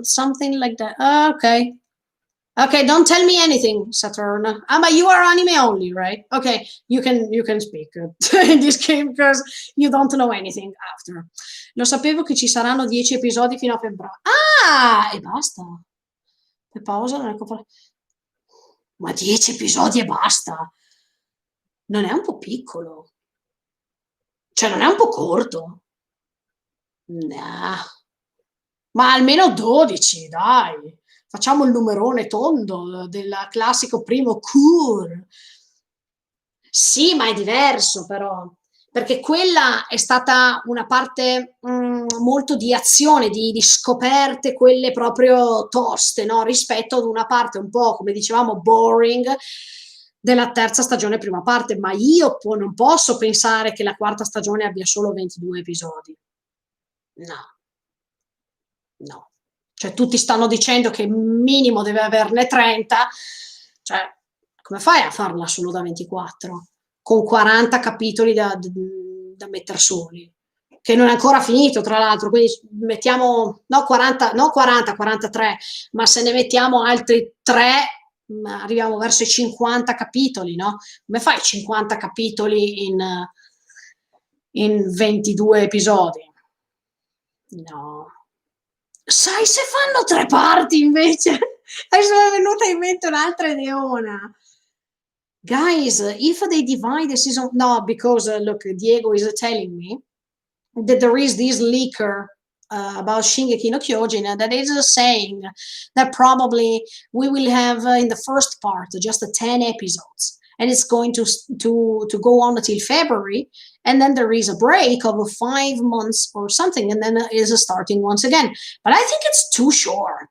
something like that. Okay. Okay, don't tell me anything, Saturn. But you are anime only, right? Okay, you can speak in this game because you don't know anything after. Lo sapevo che ci saranno 10 episodi fino a febbraio. Ah, e basta. E pausa, non è colpa. Ma 10 episodi e basta. Non è un po' piccolo? Cioè, non è un po' corto? Nah. Ma almeno 12, dai. Facciamo il numerone tondo del classico primo cour. Sì, ma è diverso però, perché quella è stata una parte molto di azione, di scoperte, quelle proprio toste, no? Rispetto ad una parte un po', come dicevamo, boring della terza stagione prima parte, ma io non posso pensare che la quarta stagione abbia solo 22 episodi. No, no. Cioè tutti stanno dicendo che minimo deve averne 30, cioè come fai a farla solo da 24? Con 40 capitoli da mettere soli, che non è ancora finito tra l'altro, quindi mettiamo, no 40, no 40, 43, ma se ne mettiamo altri 3 arriviamo verso i 50 capitoli, no? Come fai 50 capitoli in 22 episodi? No. Sai se fanno 3 parti invece? Adesso mi è venuta in mente un'altra ideona. Guys, if they divide the season, no, because look, Diego is telling me that there is this leaker about Shingeki no Kyojin that is saying that probably we will have in the first part just 10 episodes, and it's going to go on until February, and then there is a break of 5 months or something, and then it is starting once again. But I think it's too short.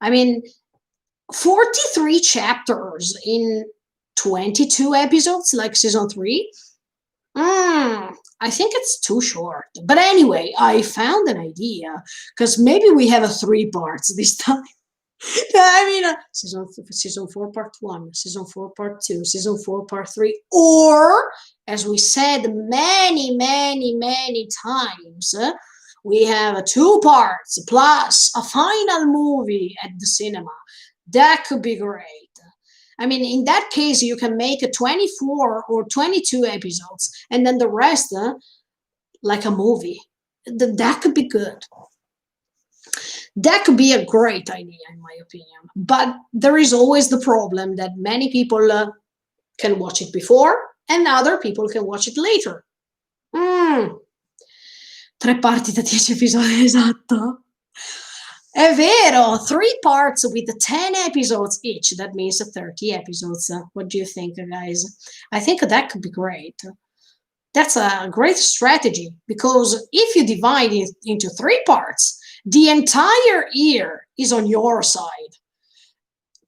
I mean, 43 chapters in 22 episodes like season 3. I think it's too short. But anyway, I found an idea because maybe we have 3 parts this time. I mean, season 4 part 1, season 4 part 2, season 4 part 3, or as we said many times, we have 2 parts plus a final movie at the cinema. That could be great. I mean, in that case, you can make a 24 or 22 episodes, and then the rest, like a movie. That could be good. That could be a great idea, in my opinion. But there is always the problem that many people can watch it before, and other people can watch it later. 3 parti da 10 episodi, esatto. È vero, 3 parts with 10 episodes each. That means 30 episodes. What do you think, guys? I think that could be great. That's a great strategy, because if you divide it into 3 parts, the entire year is on your side.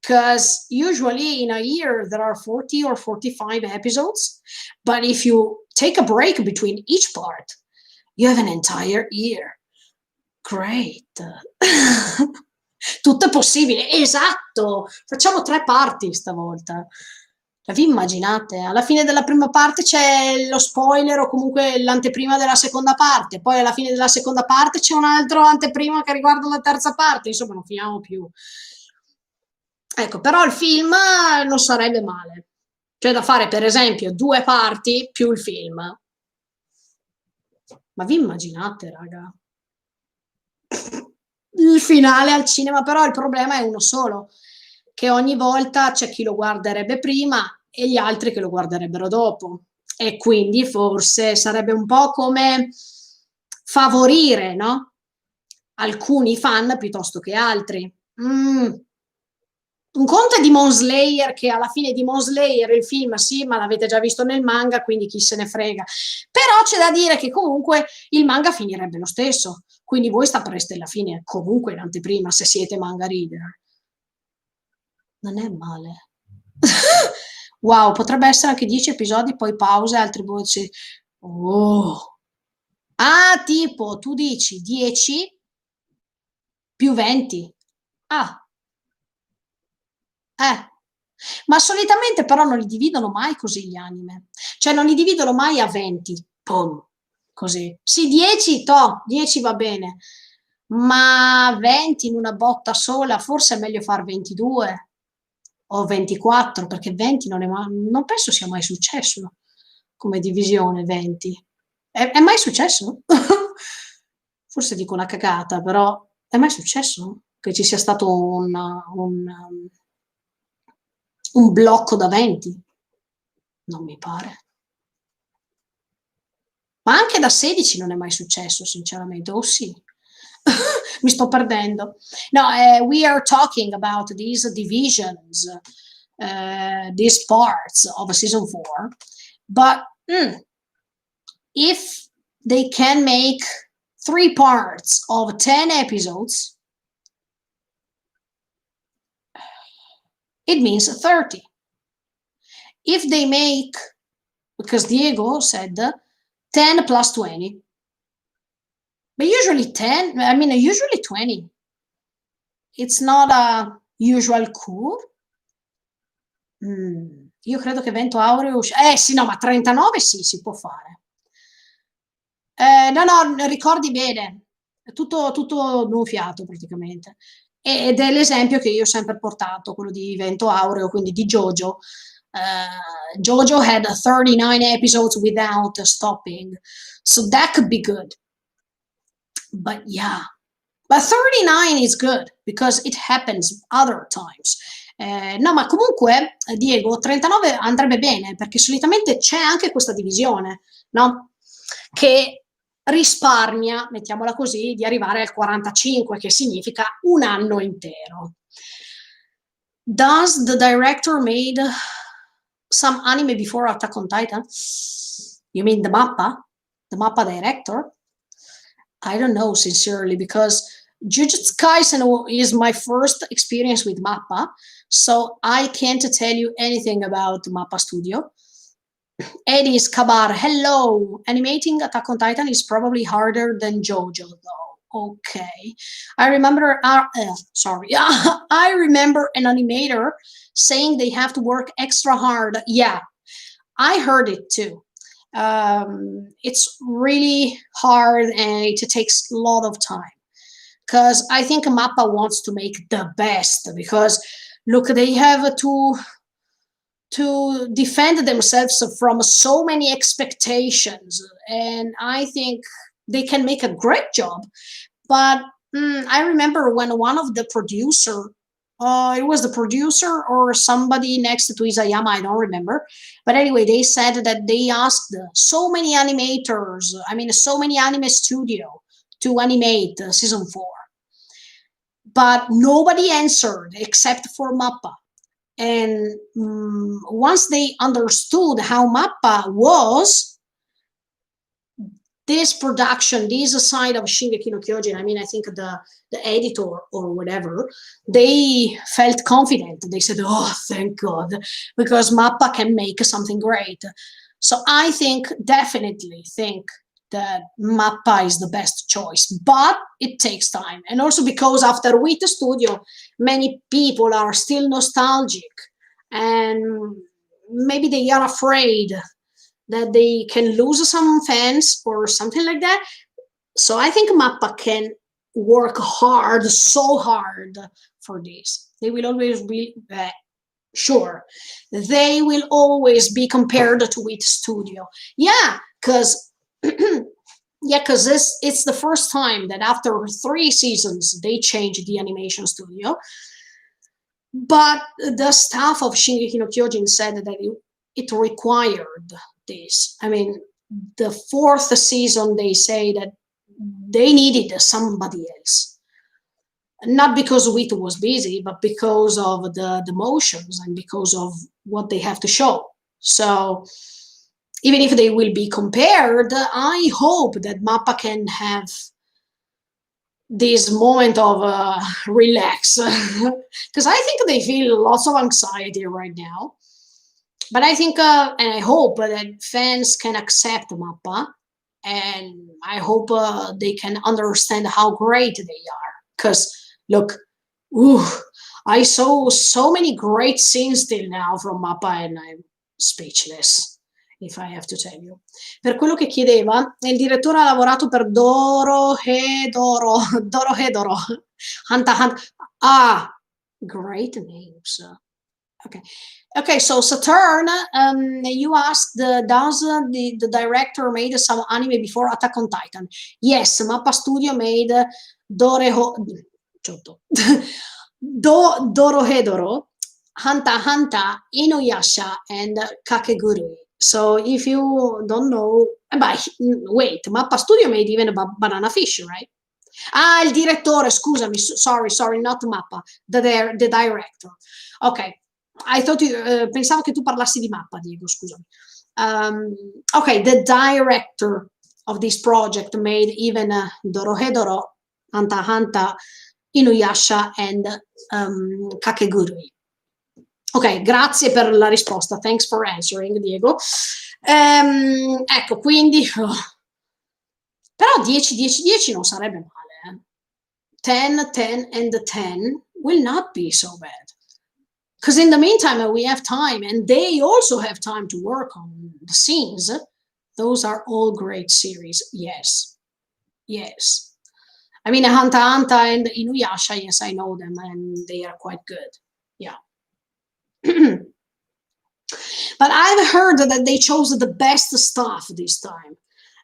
Because usually in a year there are 40 or 45 episodes, but if you take a break between each part, you have an entire year. Great. Tutto è possibile, esatto. Facciamo 3 parti stavolta. Vi immaginate? Alla fine della prima parte c'è lo spoiler o comunque l'anteprima della seconda parte, poi alla fine della seconda parte c'è un altro anteprima che riguarda la terza parte, insomma non finiamo più. Ecco, però il film non sarebbe male. Cioè da fare per esempio 2 parti più il film. Ma vi immaginate, raga? Il finale al cinema, però il problema è uno solo, che ogni volta c'è chi lo guarderebbe prima e gli altri che lo guarderebbero dopo, e quindi forse sarebbe un po' come favorire, no? Alcuni fan piuttosto che altri. Un conto è Demon Slayer, che alla fine di Demon Slayer il film sì, ma l'avete già visto nel manga, quindi chi se ne frega. Però c'è da dire che comunque il manga finirebbe lo stesso, quindi voi sapreste la fine comunque in anteprima se siete manga reader. Non è male. Wow, potrebbe essere anche 10 episodi, poi pause, altre voci. Oh. Ah, tipo, tu dici 10 più 20. Ah. Ma solitamente però non li dividono mai così gli anime. Cioè non li dividono mai a 20. Pum, così. Sì, 10, 10 va bene. Ma 20 in una botta sola, forse è meglio far 22 o 24, perché 20 non penso sia mai successo come divisione 20. È mai successo? Forse dico una cagata, però è mai successo che ci sia stato un blocco da 20? Non mi pare. Ma anche da 16 non è mai successo, sinceramente, o sì? Mi sto perdendo. No, we are talking about these divisions, these parts of season 4, but if they can make 3 parts of 10 episodes, it means 30. If they make, because Diego said 10 plus 20, but usually 10, I mean, usually 20. It's not a usual cure. Io credo che Vento Aureo... sì, no, ma 39 sì, si può fare. No, ricordi bene. È tutto d'un fiato, praticamente. Ed è l'esempio che io ho sempre portato, quello di Vento Aureo, quindi di JoJo. JoJo had 39 episodes without stopping, so that could be good. But yeah, but 39 is good because it happens other times. No, ma comunque, Diego, 39 andrebbe bene, perché solitamente c'è anche questa divisione, no? Che risparmia, mettiamola così, di arrivare al 45, che significa un anno intero. Does the director made some anime before Attack on Titan? You mean the Mappa? The Mappa director? I don't know, sincerely, because Jujutsu Kaisen is my first experience with Mappa, so I can't tell you anything about Mappa Studio. Eddie Scabar, hello. Animating Attack on Titan is probably harder than JoJo, though. Okay. I remember, I remember an animator saying they have to work extra hard. Yeah, I heard it too. It's really hard and it takes a lot of time. Because I think Mappa wants to make the best. Because look, they have to defend themselves from so many expectations, and I think they can make a great job. But I remember when one of the producer, it was the producer or somebody next to Isayama, I don't remember. But anyway, they said that they asked so many animators, I mean, so many anime studio to animate season 4. But nobody answered except for Mappa. And once they understood how Mappa was, this production, this side of Shingeki no Kyojin, I mean, I think the editor or whatever, they felt confident. They said, "Oh, thank God," because Mappa can make something great. So I definitely think that Mappa is the best choice, but it takes time, and also because after Wit Studio, many people are still nostalgic, and maybe they are afraid that they can lose some fans or something like that. So I think Mappa can work hard, so hard for this. They will always be sure. They will always be compared to Wit Studio. Yeah, because it's the first time that after 3 seasons they changed the animation studio. But the staff of Shingeki no Kyojin said that it required this. I mean, the 4th season, they say that they needed somebody else. Not because Wit was busy, but because of the motions and because of what they have to show. So even if they will be compared, I hope that Mappa can have this moment of relax, because I think they feel lots of anxiety right now. But I think and I hope that fans can accept Mappa, and I hope they can understand how great they are. Because look, ooh, I saw so many great scenes till now from Mappa, and I'm speechless, if I have to tell you. Per quello che chiedeva, il direttore ha lavorato per Dorohedoro, Dorohedoro, Hunter Hunter. Ah, great names. Okay, so Saturn, you asked, does the director made some anime before Attack on Titan? Yes, Mappa Studio made Dorohedoro, Hunter Hunter, Inuyasha, and Kakegurui. So if you don't know, but wait, Mappa Studio made even a Banana Fish, right? Ah, il direttore, scusami, sorry, not Mappa, the director. Ok, pensavo che tu parlassi di Mappa, Diego, scusami. Okay, the director of this project made even Dorohedoro, Hanta Hanta, Inuyasha, and Kakegurui. Ok, grazie per la risposta. Thanks for answering, Diego. Ecco, quindi... Però 10-10-10 non sarebbe male. 10, 10, and 10 will not be so bad. Because in the meantime, we have time, and they also have time to work on the scenes. Those are all great series. Yes. Yes. I mean, Hanta Hanta and Inuyasha, yes, I know them, and they are quite good. Yeah. But I've heard that they chose the best stuff this time.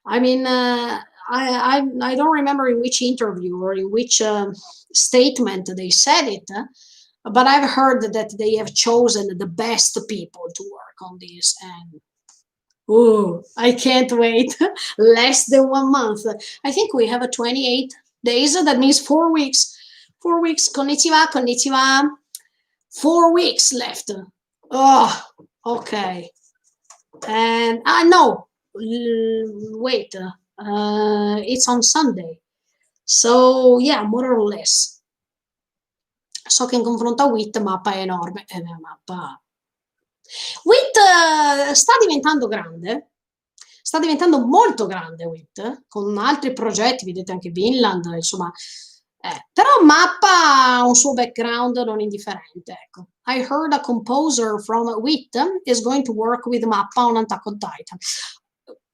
I mean, I don't remember in which interview or in which statement they said it, but I've heard that they have chosen the best people to work on this, and ooh, I can't wait. Less than 1 month. I think we have a 28 days. That means 4 weeks. 4 weeks. Konnichiwa, konnichiwa. 4 weeks left. Oh, okay. And no, wait. It's on Sunday. So yeah, more or less. So che in confronto a Wit, Mappa è enorme. Mappa. Wit sta diventando grande. Sta diventando molto grande Wit, con altri progetti, vedete anche Vinland, insomma. Però Mappa ha un suo background non indifferente, ecco. I heard a composer from Wit is going to work with Mappa on Attack on Titan.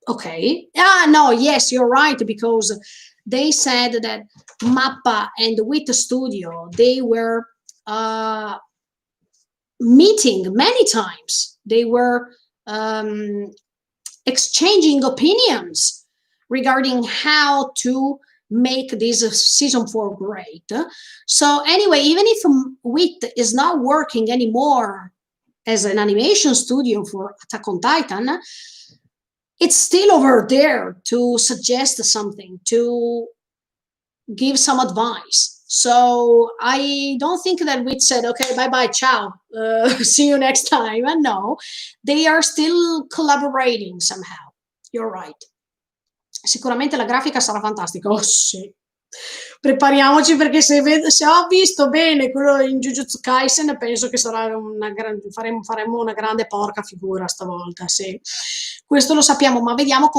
Okay. Ah, no, yes, you're right, because they said that Mappa and Wit Studio, they were uh, meeting many times. They were um, exchanging opinions regarding how to make this season 4 great. So anyway, even if Wit is not working anymore as an animation studio for Attack on Titan, it's still over there to suggest something, to give some advice. So I don't think that we said, okay, bye bye, ciao, see you next time. And no, they are still collaborating somehow. You're right. Sicuramente la grafica sarà fantastica. Oh sì. Prepariamoci, perché se ho visto bene quello in Jujutsu Kaisen, penso che sarà faremo una grande porca figura stavolta, sì. Questo lo sappiamo, ma vediamo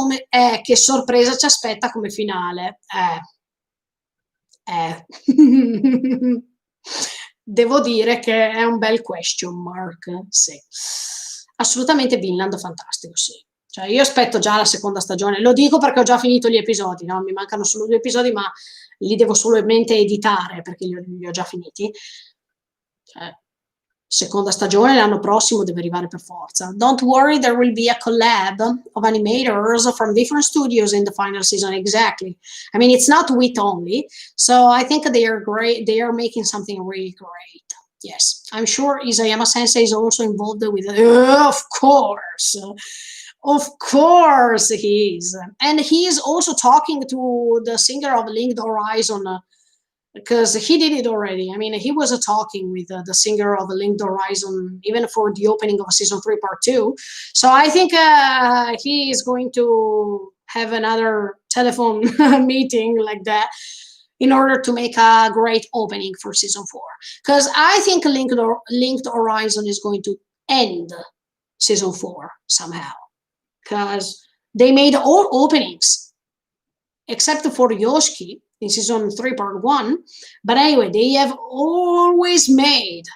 che sorpresa ci aspetta come finale. Eh. Devo dire che è un bel question mark, sì. Assolutamente Vinland fantastico, sì. Cioè io aspetto già la seconda stagione, lo dico perché ho già finito gli episodi, no? Mi mancano solo 2 episodi, ma li devo solamente editare perché li ho già finiti. Cioè, seconda stagione l'anno prossimo deve arrivare per forza. Don't worry, there will be a collab of animators from different studios in the final season. Exactly. I mean, it's not Wit only, so I think they are great. They are making something really great. Yes, I'm sure Isayama Sensei is also involved with it. Of course he is. And he is also talking to the singer of Linked Horizon, because he did it already. I mean, he was talking with the singer of Linked Horizon even for the opening of season 3 part 2. So I think he is going to have another telephone meeting like that in order to make a great opening for season 4. Because I think Linked Horizon is going to end season 4 somehow. Because they made all openings except for Yoshiki in season 3 part 1. But anyway, they have always made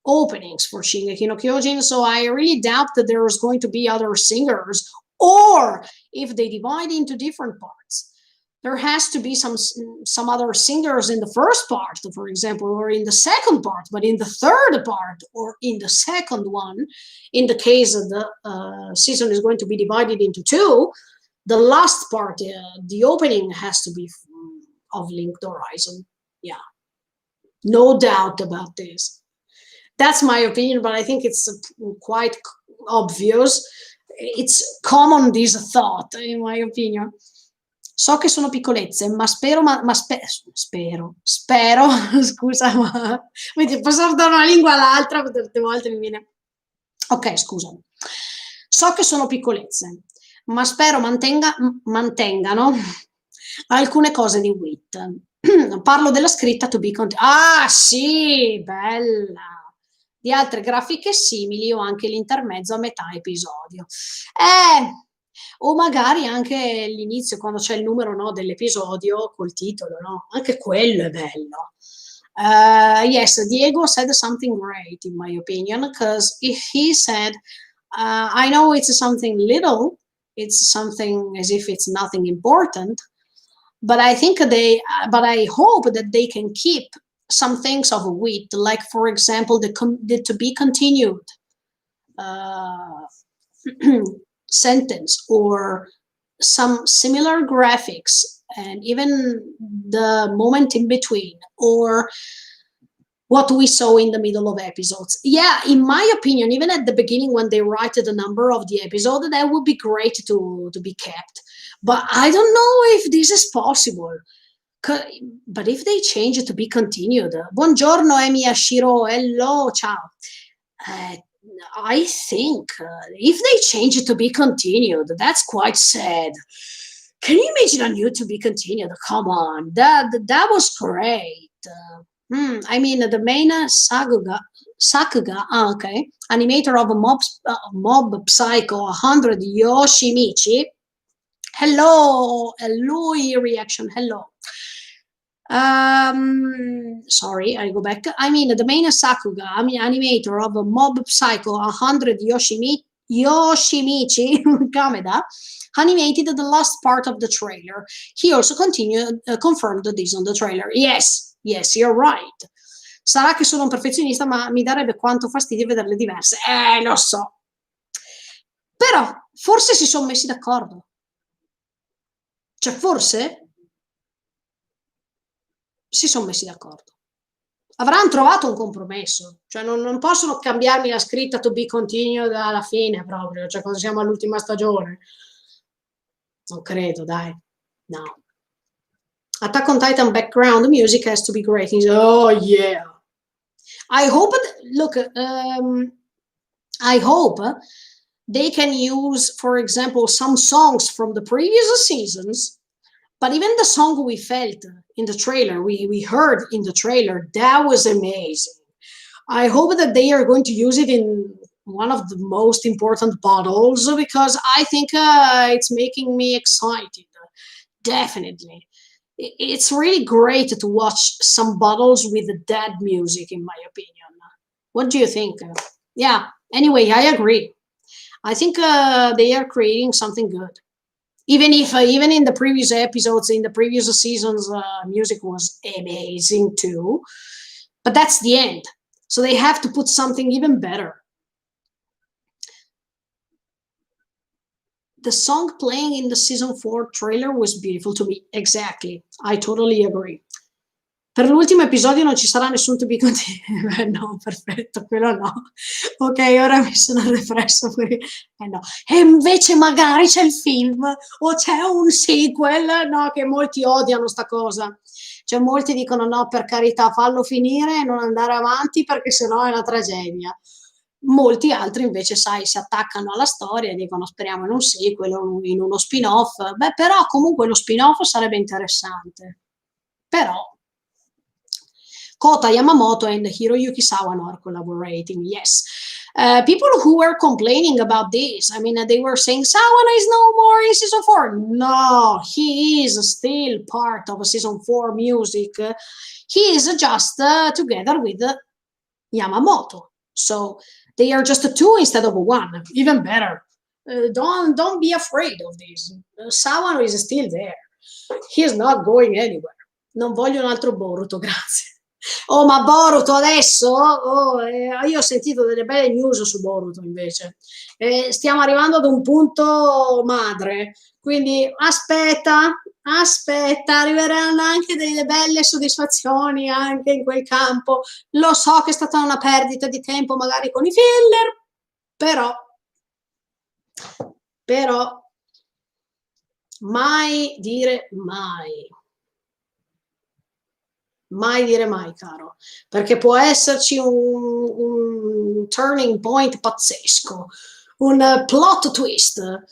openings for Shingeki no Kyojin, so I really doubt that there's going to be other singers, or if they divide into different parts, there has to be some other singers in the first part, for example, or in the second part. But in the third part or in the second one, in the case of the season is going to be divided into 2, the last part, the opening has to be of Linked Horizon. Yeah, no doubt about this. That's my opinion, but I think it's quite obvious. It's common, this thought, in my opinion. So che sono piccolezze, ma spero, spero, scusa, ma vedi, passare da una lingua all'altra, certe volte mi viene... Ok, scusami. So che sono piccolezze, ma spero mantengano alcune cose di Wit. Parlo della scritta to be continued. Ah, sì, bella! Di altre grafiche simili o anche l'intermezzo a metà episodio. O magari anche l'inizio, quando c'è il numero, no, dell'episodio col titolo, no? Anche quello è bello. Yes, Diego said something great, in my opinion, because he said, I know it's something little, it's something as if it's nothing important, but I I hope that they can keep some things of Wit, like, for example, the to be continued sentence, or some similar graphics, and even the moment in between, or what we saw in the middle of episodes. Yeah, in my opinion, even at the beginning when they write the number of the episode, that would be great to be kept. But I don't know if this is possible. But if they change it to be continued, buongiorno Emi Ashiro, hello, ciao. I think if they change it to be continued, that's quite sad. Can you imagine a new to be continued? Come on, that was great. I mean, the main Sakuga, okay, animator of Mob Psycho 100, Yoshimichi. Hello, reaction, hello. Sorry, I go back. I mean, the main Sakuga, animator of Mob Psycho 100, Yoshimichi Kameda animated the last part of the trailer. He also confirmed this on the trailer. Yes, you're right. Sarà che sono un perfezionista, ma mi darebbe quanto fastidio vederle diverse. Lo so. Però forse si sono messi d'accordo. Cioè, forse si sono messi d'accordo. Avranno trovato un compromesso. Cioè, non possono cambiarmi la scritta to be continued alla fine proprio. Cioè, quando siamo all'ultima stagione. Non credo, dai. No. Attack on Titan background music has to be great. Oh, yeah. I hope, I hope they can use, for example, some songs from the previous seasons, but even the song we felt in the trailer, we heard in the trailer, that was amazing. I hope that they are going to use it in one of the most important battles, because I think it's making me excited. Definitely. It's really great to watch some battles with dead music, in my opinion. What do you think? Yeah, anyway, I agree. I think they are creating something good. Even if, even in the previous episodes, in the previous seasons, music was amazing too. But that's the end. So they have to put something even better. The song playing in the season 4 trailer was beautiful to me. Exactly. I totally agree. Per l'ultimo episodio non ci sarà nessun to be continued. No, perfetto, quello no. Ok, ora mi sono represso. No. E invece magari c'è il film o c'è un sequel, no, che molti odiano sta cosa. Cioè molti dicono no, per carità, fallo finire e non andare avanti perché sennò è una tragedia. Molti altri invece, sai, si attaccano alla storia e dicono speriamo in un sequel o in uno spin-off. Beh, però comunque lo spin-off sarebbe interessante. Però Kota Yamamoto and Hiroyuki Sawano are collaborating, yes. People who were complaining about this, I mean, they were saying Sawano is no more in season 4. No, he is still part of season 4 music. He is just together with Yamamoto. So they are just two instead of one. Even better. Don't be afraid of this. Sawano is still there. He is not going anywhere. Non voglio un altro Boruto, grazie. Oh, ma Boruto adesso? Oh, io ho sentito delle belle news su Boruto invece. Stiamo arrivando ad un punto madre. Quindi aspetta, arriveranno anche delle belle soddisfazioni anche in quel campo. Lo so che è stata una perdita di tempo magari con i filler, però mai dire mai. Mai dire mai, caro, perché può esserci un turning point pazzesco, un plot twist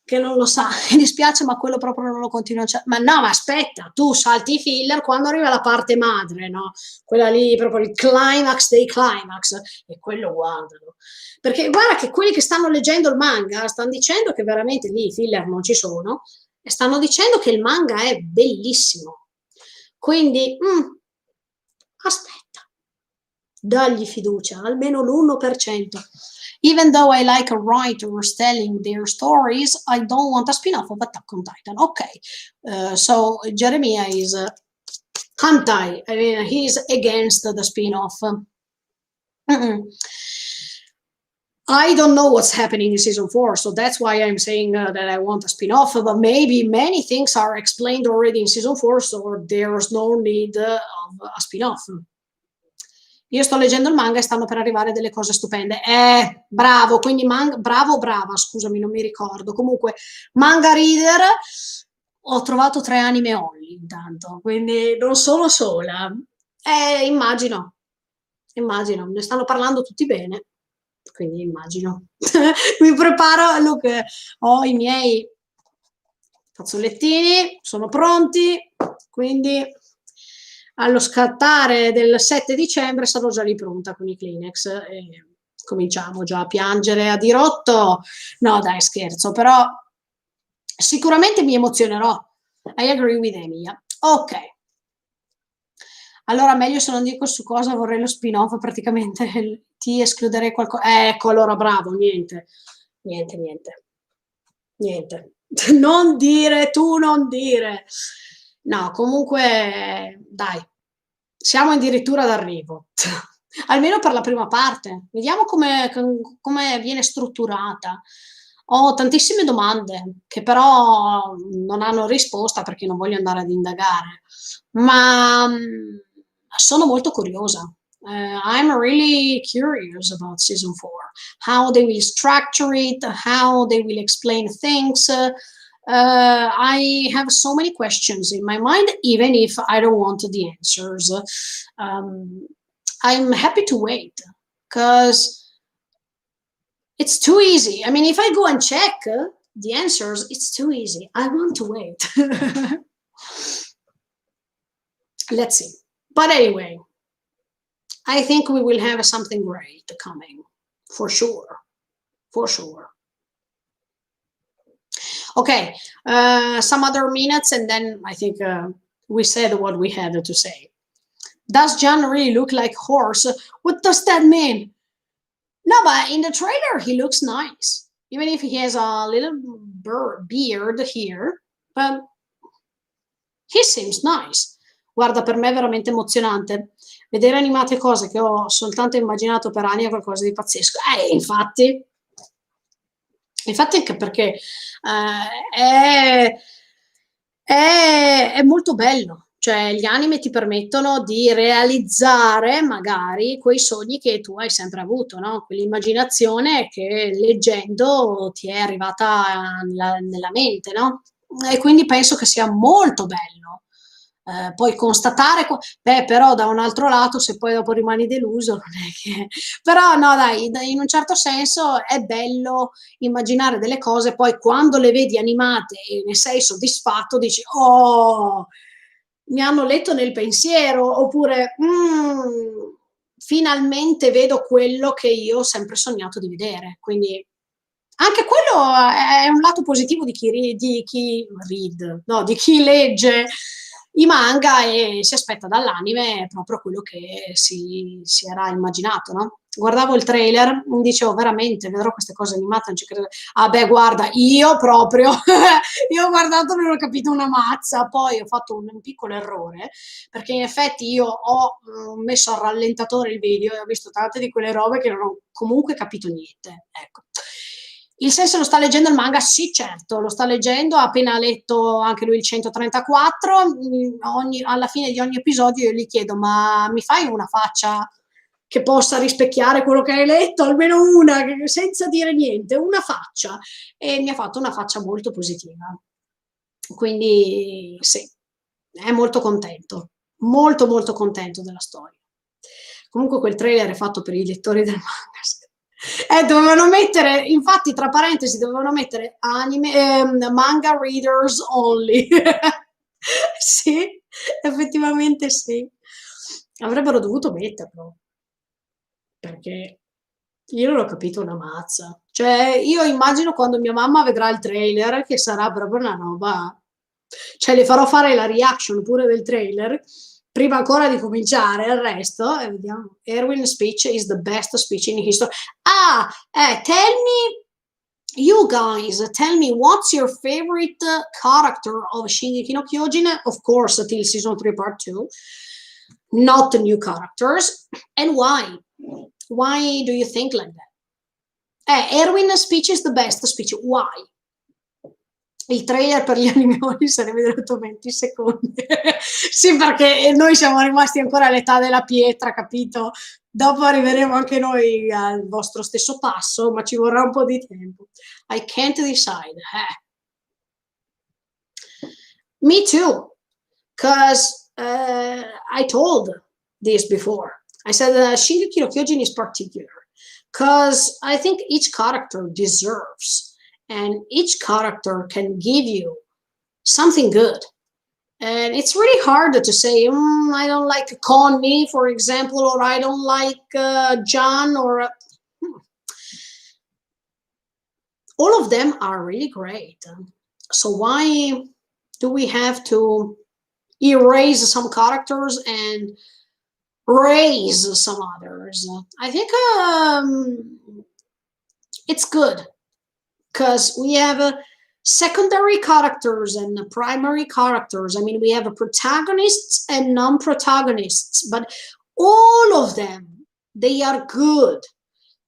che non lo sa. Mi dispiace, ma quello proprio non lo continuo a ma no, ma aspetta, tu salti i filler quando arriva la parte madre, no? Quella lì, proprio il climax dei climax, e quello guardalo. Perché guarda che quelli che stanno leggendo il manga stanno dicendo che veramente lì i filler non ci sono, e stanno dicendo che il manga è bellissimo. Quindi, aspetta, dagli fiducia, almeno l'1%. Even though I like writers telling their stories, I don't want a spin-off of Attack on Titan. Okay, so Jeremiah is anti, I mean, he's against the spin-off. I don't know what's happening in season 4, so that's why I'm saying that I want a spin-off, but maybe many things are explained already in season 4, so there's no need of a spin-off. Io sto leggendo il manga e stanno per arrivare delle cose stupende. Bravo, quindi brava, scusami, non mi ricordo. Comunque, manga reader, ho trovato 3 anime only intanto, quindi non sono sola. Immagino, ne stanno parlando tutti bene. Quindi immagino. Mi preparo, look, ho i miei fazzolettini, sono pronti, quindi allo scattare del 7 dicembre sarò già lì pronta con i Kleenex e cominciamo già a piangere a dirotto. No, dai, scherzo, però sicuramente mi emozionerò. I agree with Emilia. Ok. Allora meglio se non dico su cosa vorrei lo spin-off, praticamente ti escluderei qualcosa. Ecco, allora bravo, niente. Niente, niente. Niente. Non dire, tu non dire. No, comunque dai, siamo addirittura d'arrivo. Almeno per la prima parte. Vediamo come viene strutturata. Ho tantissime domande che però non hanno risposta perché non voglio andare ad indagare, ma sono molto curiosa. I'm really curious about season 4, how they will structure it, how they will explain things. I have so many questions in my mind, even if I don't want the answers. Um, I'm happy to wait because it's too easy. I mean, if I go and check the answers, it's too easy. I want to wait. Let's see. But anyway, I think we will have something great coming, for sure. For sure. Okay, some other minutes, and then I think we said what we had to say. Does John really look like horse? What does that mean? No, but in the trailer he looks nice, even if he has a little beard here, but he seems nice. Guarda, per me è veramente emozionante. Vedere animate cose che ho soltanto immaginato per anni è qualcosa di pazzesco. Infatti anche perché è molto bello. Cioè, gli anime ti permettono di realizzare magari quei sogni che tu hai sempre avuto, no? Quell'immaginazione che leggendo ti è arrivata nella mente, no? E quindi penso che sia molto bello. Poi constatare, però da un altro lato, se poi dopo rimani deluso, non è che... Però no, dai, in un certo senso è bello immaginare delle cose, poi quando le vedi animate e ne sei soddisfatto, dici, oh, mi hanno letto nel pensiero, oppure finalmente vedo quello che io ho sempre sognato di vedere. Quindi anche quello è un lato positivo di di chi legge i manga e si aspetta dall'anime proprio quello che si era immaginato, no? Guardavo il trailer, dicevo veramente, vedrò queste cose animate, non ci credo. Ah beh, guarda, io proprio, io ho guardato e non ho capito una mazza, poi ho fatto un piccolo errore, perché in effetti io ho messo al rallentatore il video e ho visto tante di quelle robe che non ho comunque capito niente, ecco. Il Sensei lo sta leggendo il manga? Sì, certo, lo sta leggendo, ha appena letto anche lui il 134, alla fine di ogni episodio io gli chiedo, ma mi fai una faccia che possa rispecchiare quello che hai letto? Almeno una, senza dire niente, una faccia. E mi ha fatto una faccia molto positiva. Quindi sì, è molto contento, molto molto contento della storia. Comunque quel trailer è fatto per i lettori del manga. Dovevano mettere, infatti tra parentesi, dovevano mettere manga readers only. Sì, effettivamente sì. Avrebbero dovuto metterlo, perché io non ho capito una mazza. Cioè, io immagino quando mia mamma vedrà il trailer che sarà proprio una roba... Cioè, le farò fare la reaction pure del trailer prima ancora di cominciare il resto e vediamo. Erwin's speech is the best speech in history. Tell me, you guys, tell me what's your favorite character of Shingeki no Kyojin? Of course, till season 3 part 2. Not the new characters. And why? Why do you think like that? Erwin's speech is the best speech. Why? Il trailer per gli animoni sarebbe durato 20 secondi. Sì, perché noi siamo rimasti ancora all'età della pietra, capito? Dopo arriveremo anche noi al vostro stesso passo, ma ci vorrà un po' di tempo. I can't decide. Me too, because I told this before. I said Shingeki no Kyojin is particular, because I think each character deserves and each character can give you something good. And it's really hard to say, I don't like Connie, for example, or I don't like John, or... All of them are really great. So why do we have to erase some characters and raise some others? I think it's good. because we have secondary characters and primary characters. I mean, we have protagonists and non-protagonists, but all of them, they are good.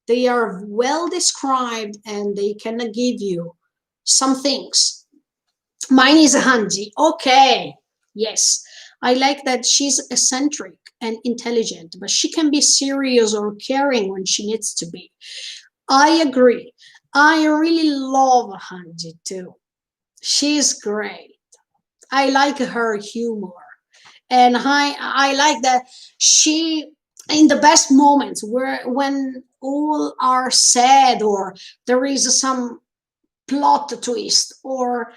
They are well described and they can give you some things. Mine is Hanji. Okay, yes. I like that she's eccentric and intelligent, but she can be serious or caring when she needs to be. I agree. I really love Hanji too. She's great. I like her humor. And I like that she, in the best moments where when all are sad or there is some plot twist, or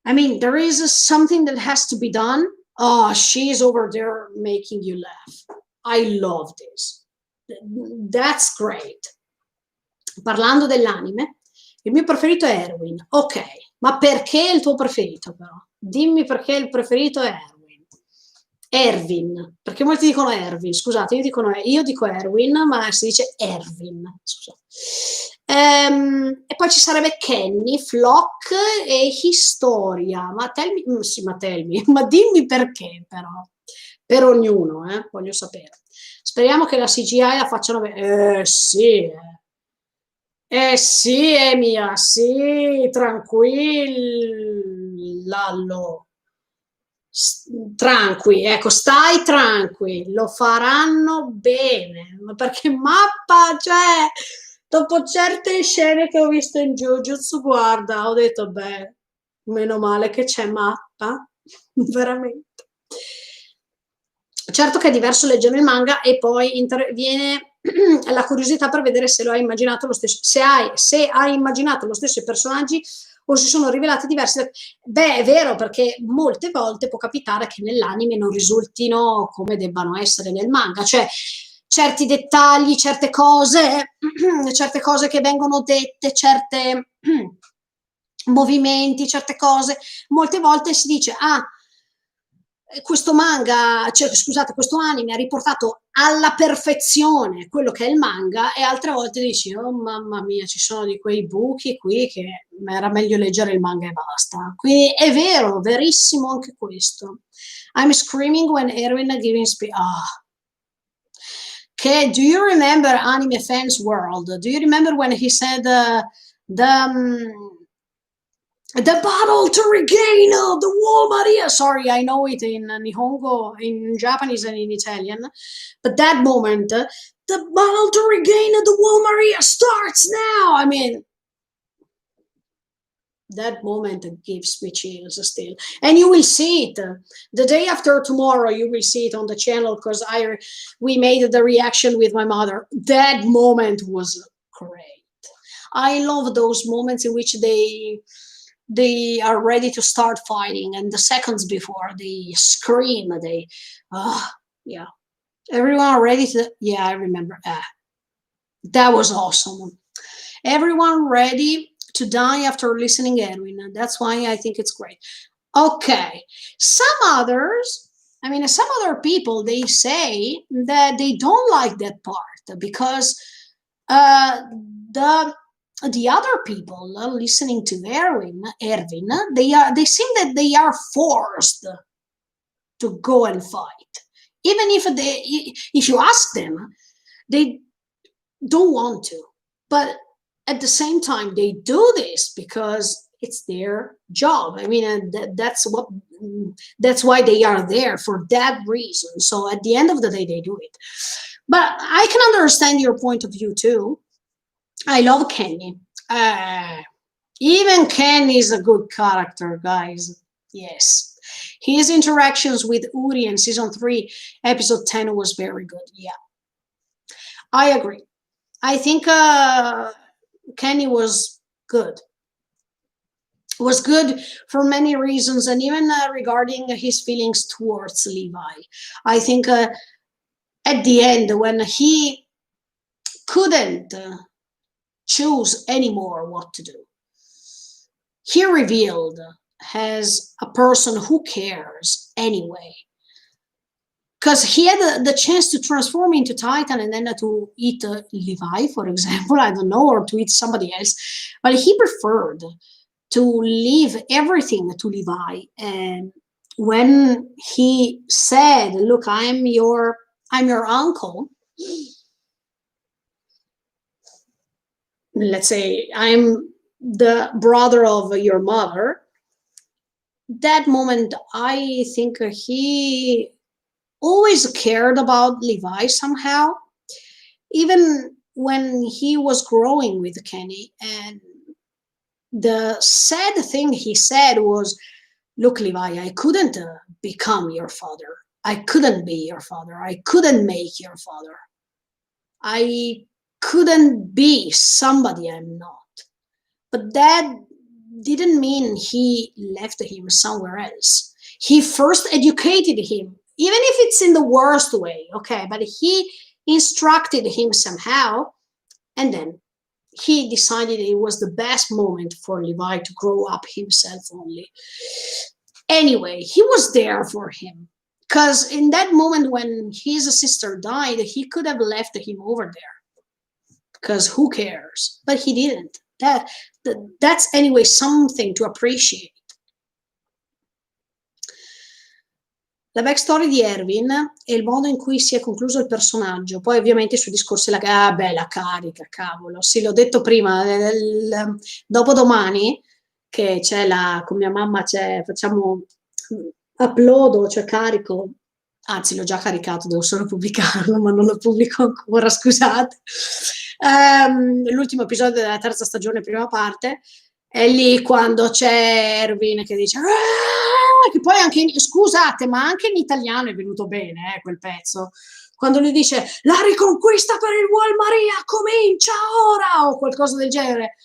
I mean there is something that has to be done, oh, she's over there making you laugh. I love this. That's great. Parlando dell'anime, il mio preferito è Erwin. Ok, ma perché il tuo preferito però? Dimmi perché il preferito è Erwin. Erwin, perché molti dicono Erwin, scusate, io dico Erwin, ma si dice Erwin, scusate. E poi ci sarebbe Kenny, Flock e Historia, ma ma dimmi perché però, per ognuno, voglio sapere. Speriamo che la CGI la facciano bene. Sì, sì, Emilia, sì, tranquillallo. Tranqui, ecco, stai tranqui, lo faranno bene, ma perché mappa, cioè, dopo certe scene che ho visto in Jujutsu, guarda, ho detto, beh, meno male che c'è mappa, veramente. Certo che è diverso leggere il manga e poi interviene la curiosità per vedere se lo hai immaginato lo stesso, se hai immaginato lo stesso i personaggi o si sono rivelati diversi. Beh, è vero, perché molte volte può capitare che nell'anime non risultino come debbano essere nel manga, cioè certi dettagli, certe cose che vengono dette, certe movimenti, certe cose, molte volte si dice, ah, questo manga, cioè scusate, questo anime ha riportato alla perfezione quello che è il manga, e altre volte dici, oh mamma mia, ci sono di quei buchi qui che era meglio leggere il manga e basta. Quindi è vero, verissimo anche questo. I'm screaming when Erwin giving speech. Ah. Okay, do you remember Anime Fans World? Do you remember when he said the battle to regain the wall Maria. Sorry, I know it in Nihongo, in Japanese and in Italian. But that moment, the battle to regain the wall Maria starts now. I mean, that moment gives me chills still. And you will see it. The day after tomorrow, you will see it on the channel because we made the reaction with my mother. That moment was great. I love those moments in which they are ready to start fighting, and the seconds before they scream, yeah, everyone ready to, yeah, I remember, that was awesome. Everyone ready to die after listening Edwin. That's why I think it's great. Okay, some other people, they say that they don't like that part because the other people listening to Erwin, they seem that they are forced to go and fight, even if you ask them, they don't want to. But at the same time, they do this because it's their job. I mean, that's why they are there, for that reason. So at the end of the day, they do it. But I can understand your point of view too. I love Kenny. Even Kenny is a good character, guys. Yes. His interactions with Uri in season 3, episode 10 was very good. Yeah. I agree. I think Kenny was good. Was good for many reasons, and even regarding his feelings towards Levi. I think at the end, when he couldn't choose anymore what to do, he revealed as a person who cares anyway. because he had the chance to transform into Titan and then to eat Levi, for example, I don't know, or to eat somebody else, but he preferred to leave everything to Levi. And when he said, "Look, I'm your uncle," let's say, "I'm the brother of your mother," that moment, I think he always cared about Levi somehow, even when he was growing with Kenny. And the sad thing he said was, "Look, Levi, I couldn't become your father. I couldn't be your father. I couldn't make your father. I couldn't be somebody I'm not." But that didn't mean he left him somewhere else. He first educated him, even if it's in the worst way, okay? But he instructed him somehow, and then he decided it was the best moment for Levi to grow up himself only. Anyway, he was there for him, because in that moment when his sister died, he could have left him over there, because who cares? But he didn't. That's anyway something to appreciate. La backstory di Erwin e il modo in cui si è concluso il personaggio, poi ovviamente i suoi discorsi, la carica, cavolo, sì, l'ho detto prima, dopodomani, che c'è con mia mamma, facciamo upload, cioè carico, anzi l'ho già caricato, devo solo pubblicarlo, ma non lo pubblico ancora, scusate. L'ultimo episodio della terza stagione, prima parte, è lì quando c'è Erwin che dice che poi anche scusate, ma anche in italiano è venuto bene quel pezzo, quando lui dice "la riconquista per il Wall Maria comincia ora" o qualcosa del genere.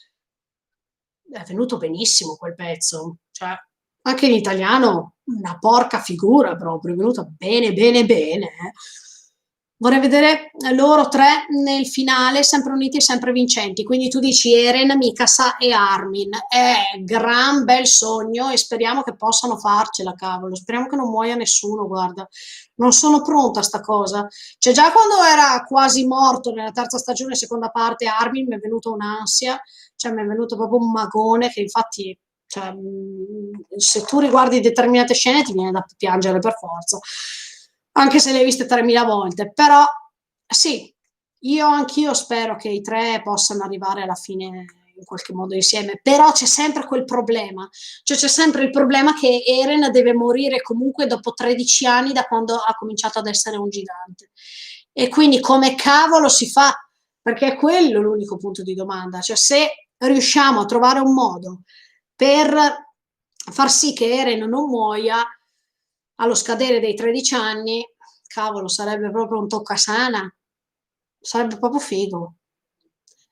È venuto benissimo quel pezzo, cioè anche in italiano una porca figura proprio, è venuta bene bene bene. Vorrei vedere loro tre nel finale sempre uniti e sempre vincenti, quindi tu dici Eren, Mikasa e Armin. È gran bel sogno e speriamo che possano farcela, cavolo, speriamo che non muoia nessuno, guarda, non sono pronta a sta cosa. Cioè già quando era quasi morto nella terza stagione, seconda parte, Armin, mi è venuta un'ansia, cioè mi è venuto proprio un magone che infatti, cioè, se tu riguardi determinate scene ti viene da piangere per forza, anche se le hai viste 3000 volte, però sì, anch'io spero che i tre possano arrivare alla fine in qualche modo insieme, però c'è sempre quel problema, cioè c'è sempre il problema che Eren deve morire comunque dopo 13 anni da quando ha cominciato ad essere un gigante, e quindi come cavolo si fa? Perché è quello l'unico punto di domanda, cioè se riusciamo a trovare un modo per far sì che Eren non muoia allo scadere dei 13 anni, cavolo, sarebbe proprio un toccasana, sarebbe proprio figo.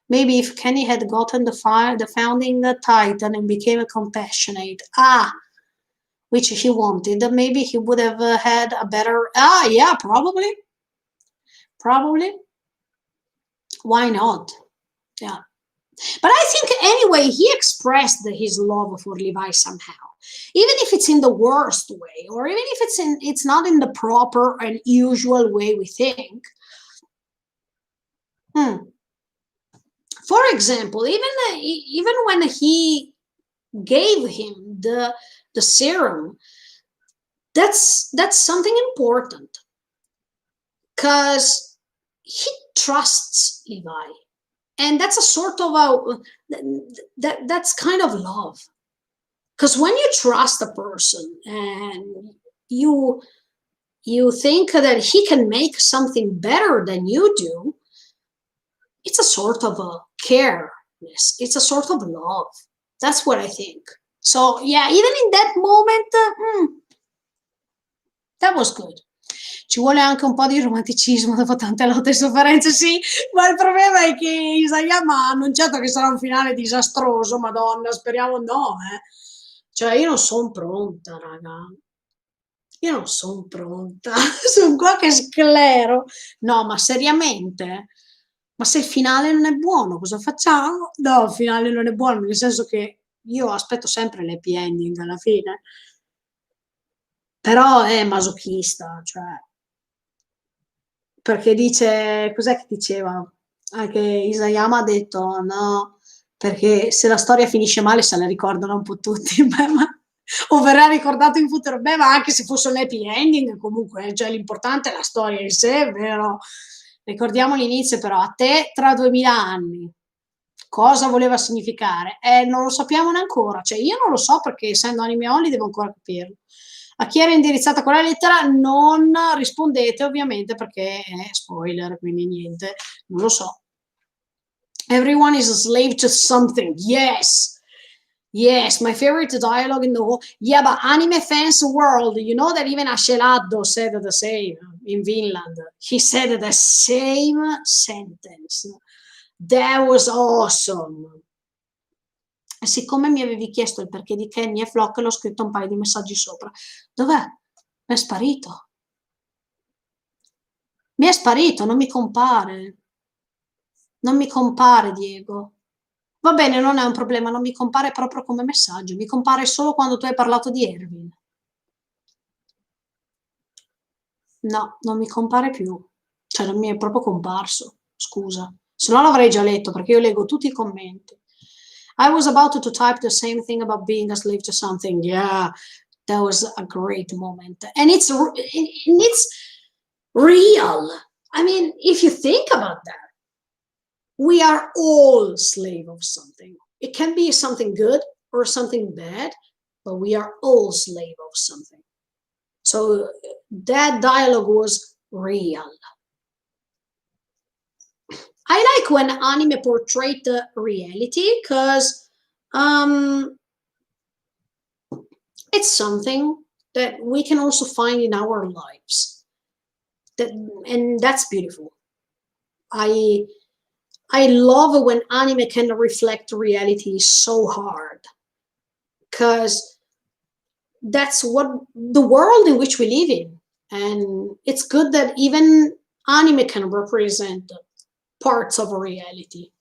Maybe if Kenny had gotten the founding Titan and became a compassionate, which he wanted, maybe he would have had a better, yeah, probably, why not, yeah. But I think anyway, he expressed his love for Levi somehow, even if it's in the worst way, or even if it's not in the proper and usual way we think. For example, even when he gave him the serum, that's something important, because he trusts Levi. And that's a sort of that's kind of love. Because when you trust a person and you think that he can make something better than you do, it's a sort of a careness. It's a sort of love. That's what I think. So yeah, even in that moment, that was good. Ci vuole anche un po' di romanticismo dopo tante lotte e sofferenze, sì, ma il problema è che Isayama ha annunciato che sarà un finale disastroso, madonna, speriamo no, Cioè io non sono pronta, raga. Io non sono pronta, sono qua che sclero. No, ma seriamente? Ma se il finale non è buono, cosa facciamo? No, il finale non è buono, nel senso che io aspetto sempre l'happy ending alla fine. Però è masochista, cioè perché dice, cos'è che diceva? Anche Isayama ha detto no, perché se la storia finisce male se la ricordano un po' tutti, beh, o verrà ricordato in futuro, beh, ma anche se fosse un happy ending, comunque, cioè l'importante è la storia in sé, vero? Ricordiamo l'inizio, però a te tra 2000 anni. Cosa voleva significare? Non lo sappiamo ancora, cioè io non lo so perché essendo anime only devo ancora capirlo. A chi era indirizzata quella lettera non rispondete ovviamente perché è spoiler, quindi niente, non lo so. Everyone is a slave to something. Yes. Yes, my favorite dialogue in the whole. Yeah, but anime fans world, you know that even Ashelado said the same in Vinland. He said the same sentence. That was awesome. E siccome mi avevi chiesto il perché di Kenny e Flock, l'ho scritto un paio di messaggi sopra. Dov'è? Mi è sparito. Mi è sparito, non mi compare. Non mi compare, Diego. Va bene, non è un problema, non mi compare proprio come messaggio, mi compare solo quando tu hai parlato di Erwin. No, non mi compare più. Cioè, non mi è proprio comparso. Scusa. Se no l'avrei già letto, perché io leggo tutti i commenti. I was about to type the same thing about being a slave to something. Yeah, that was a great moment. And it's real. I mean, if you think about that, we are all slave of something. It can be something good or something bad, but we are all slave of something. So that dialogue was real. I like when anime portrayed the reality because it's something that we can also find in our lives. And that's beautiful. I love when anime can reflect reality so hard because that's what the world in which we live in. And it's good that even anime can represent parts of reality.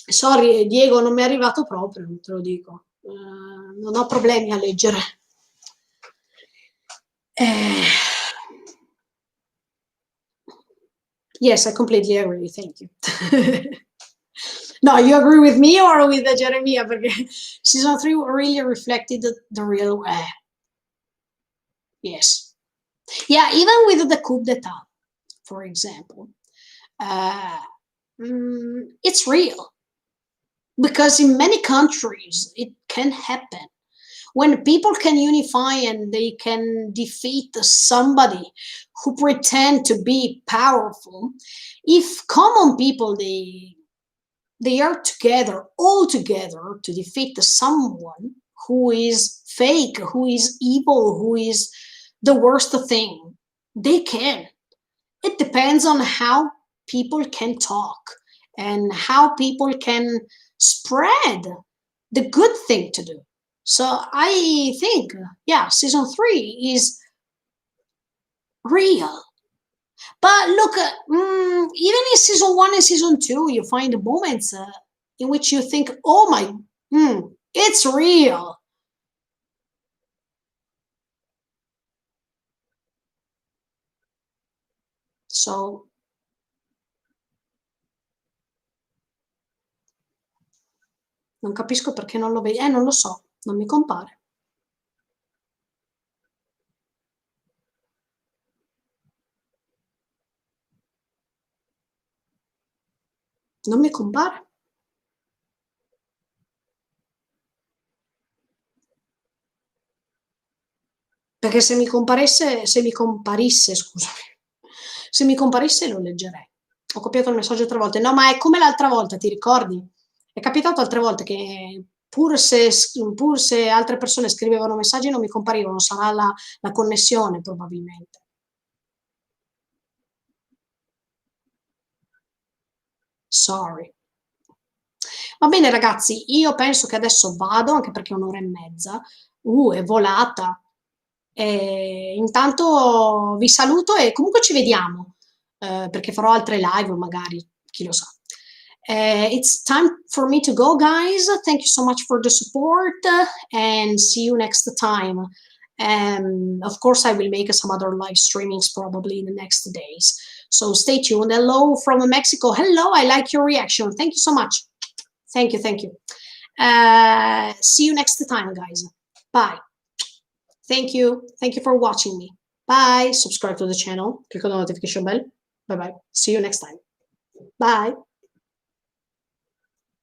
Sorry, Diego, non mi è arrivato proprio, te lo dico. Non ho problemi a leggere. Yes, I completely agree. Thank you. No, you agree with me or with Jeremiah? Because season 3 really reflected the real way. Yes. Yeah, even with the coup d'etat, for example, it's real. Because in many countries, it can happen. When people can unify and they can defeat somebody who pretend to be powerful, if common people, they are together, all together, to defeat someone who is fake, who is evil, who is the worst thing, they can. It depends on how people can talk and how people can spread the good thing to do. So I think, yeah, season 3 is real. But look, even in season 1 and season 2, you find moments in which you think, oh my, it's real. So, non capisco perché non lo vedi. Non lo so, non mi compare. Non mi compare. Perché se mi comparisse, scusami, se mi comparisse lo leggerei. Ho copiato il messaggio 3 volte. No, ma è come l'altra volta, ti ricordi? È capitato altre volte che pur se altre persone scrivevano messaggi non mi comparivano, sarà la connessione probabilmente. Sorry. Va bene ragazzi, io penso che adesso vado, anche perché è 1 ora e mezza. È volata. Intanto vi saluto e comunque ci vediamo, perché farò altre live magari, chi lo sa. It's time for me to go, guys. Thank you so much for the support and see you next time. Of course, I will make some other live streamings probably in the next days. So stay tuned. Hello from Mexico. Hello, I like your reaction. Thank you so much. Thank you, thank you. See you next time, guys. Bye. Thank you. Thank you for watching me. Bye. Subscribe to the channel. Click on the notification bell. Bye-bye. See you next time. Bye.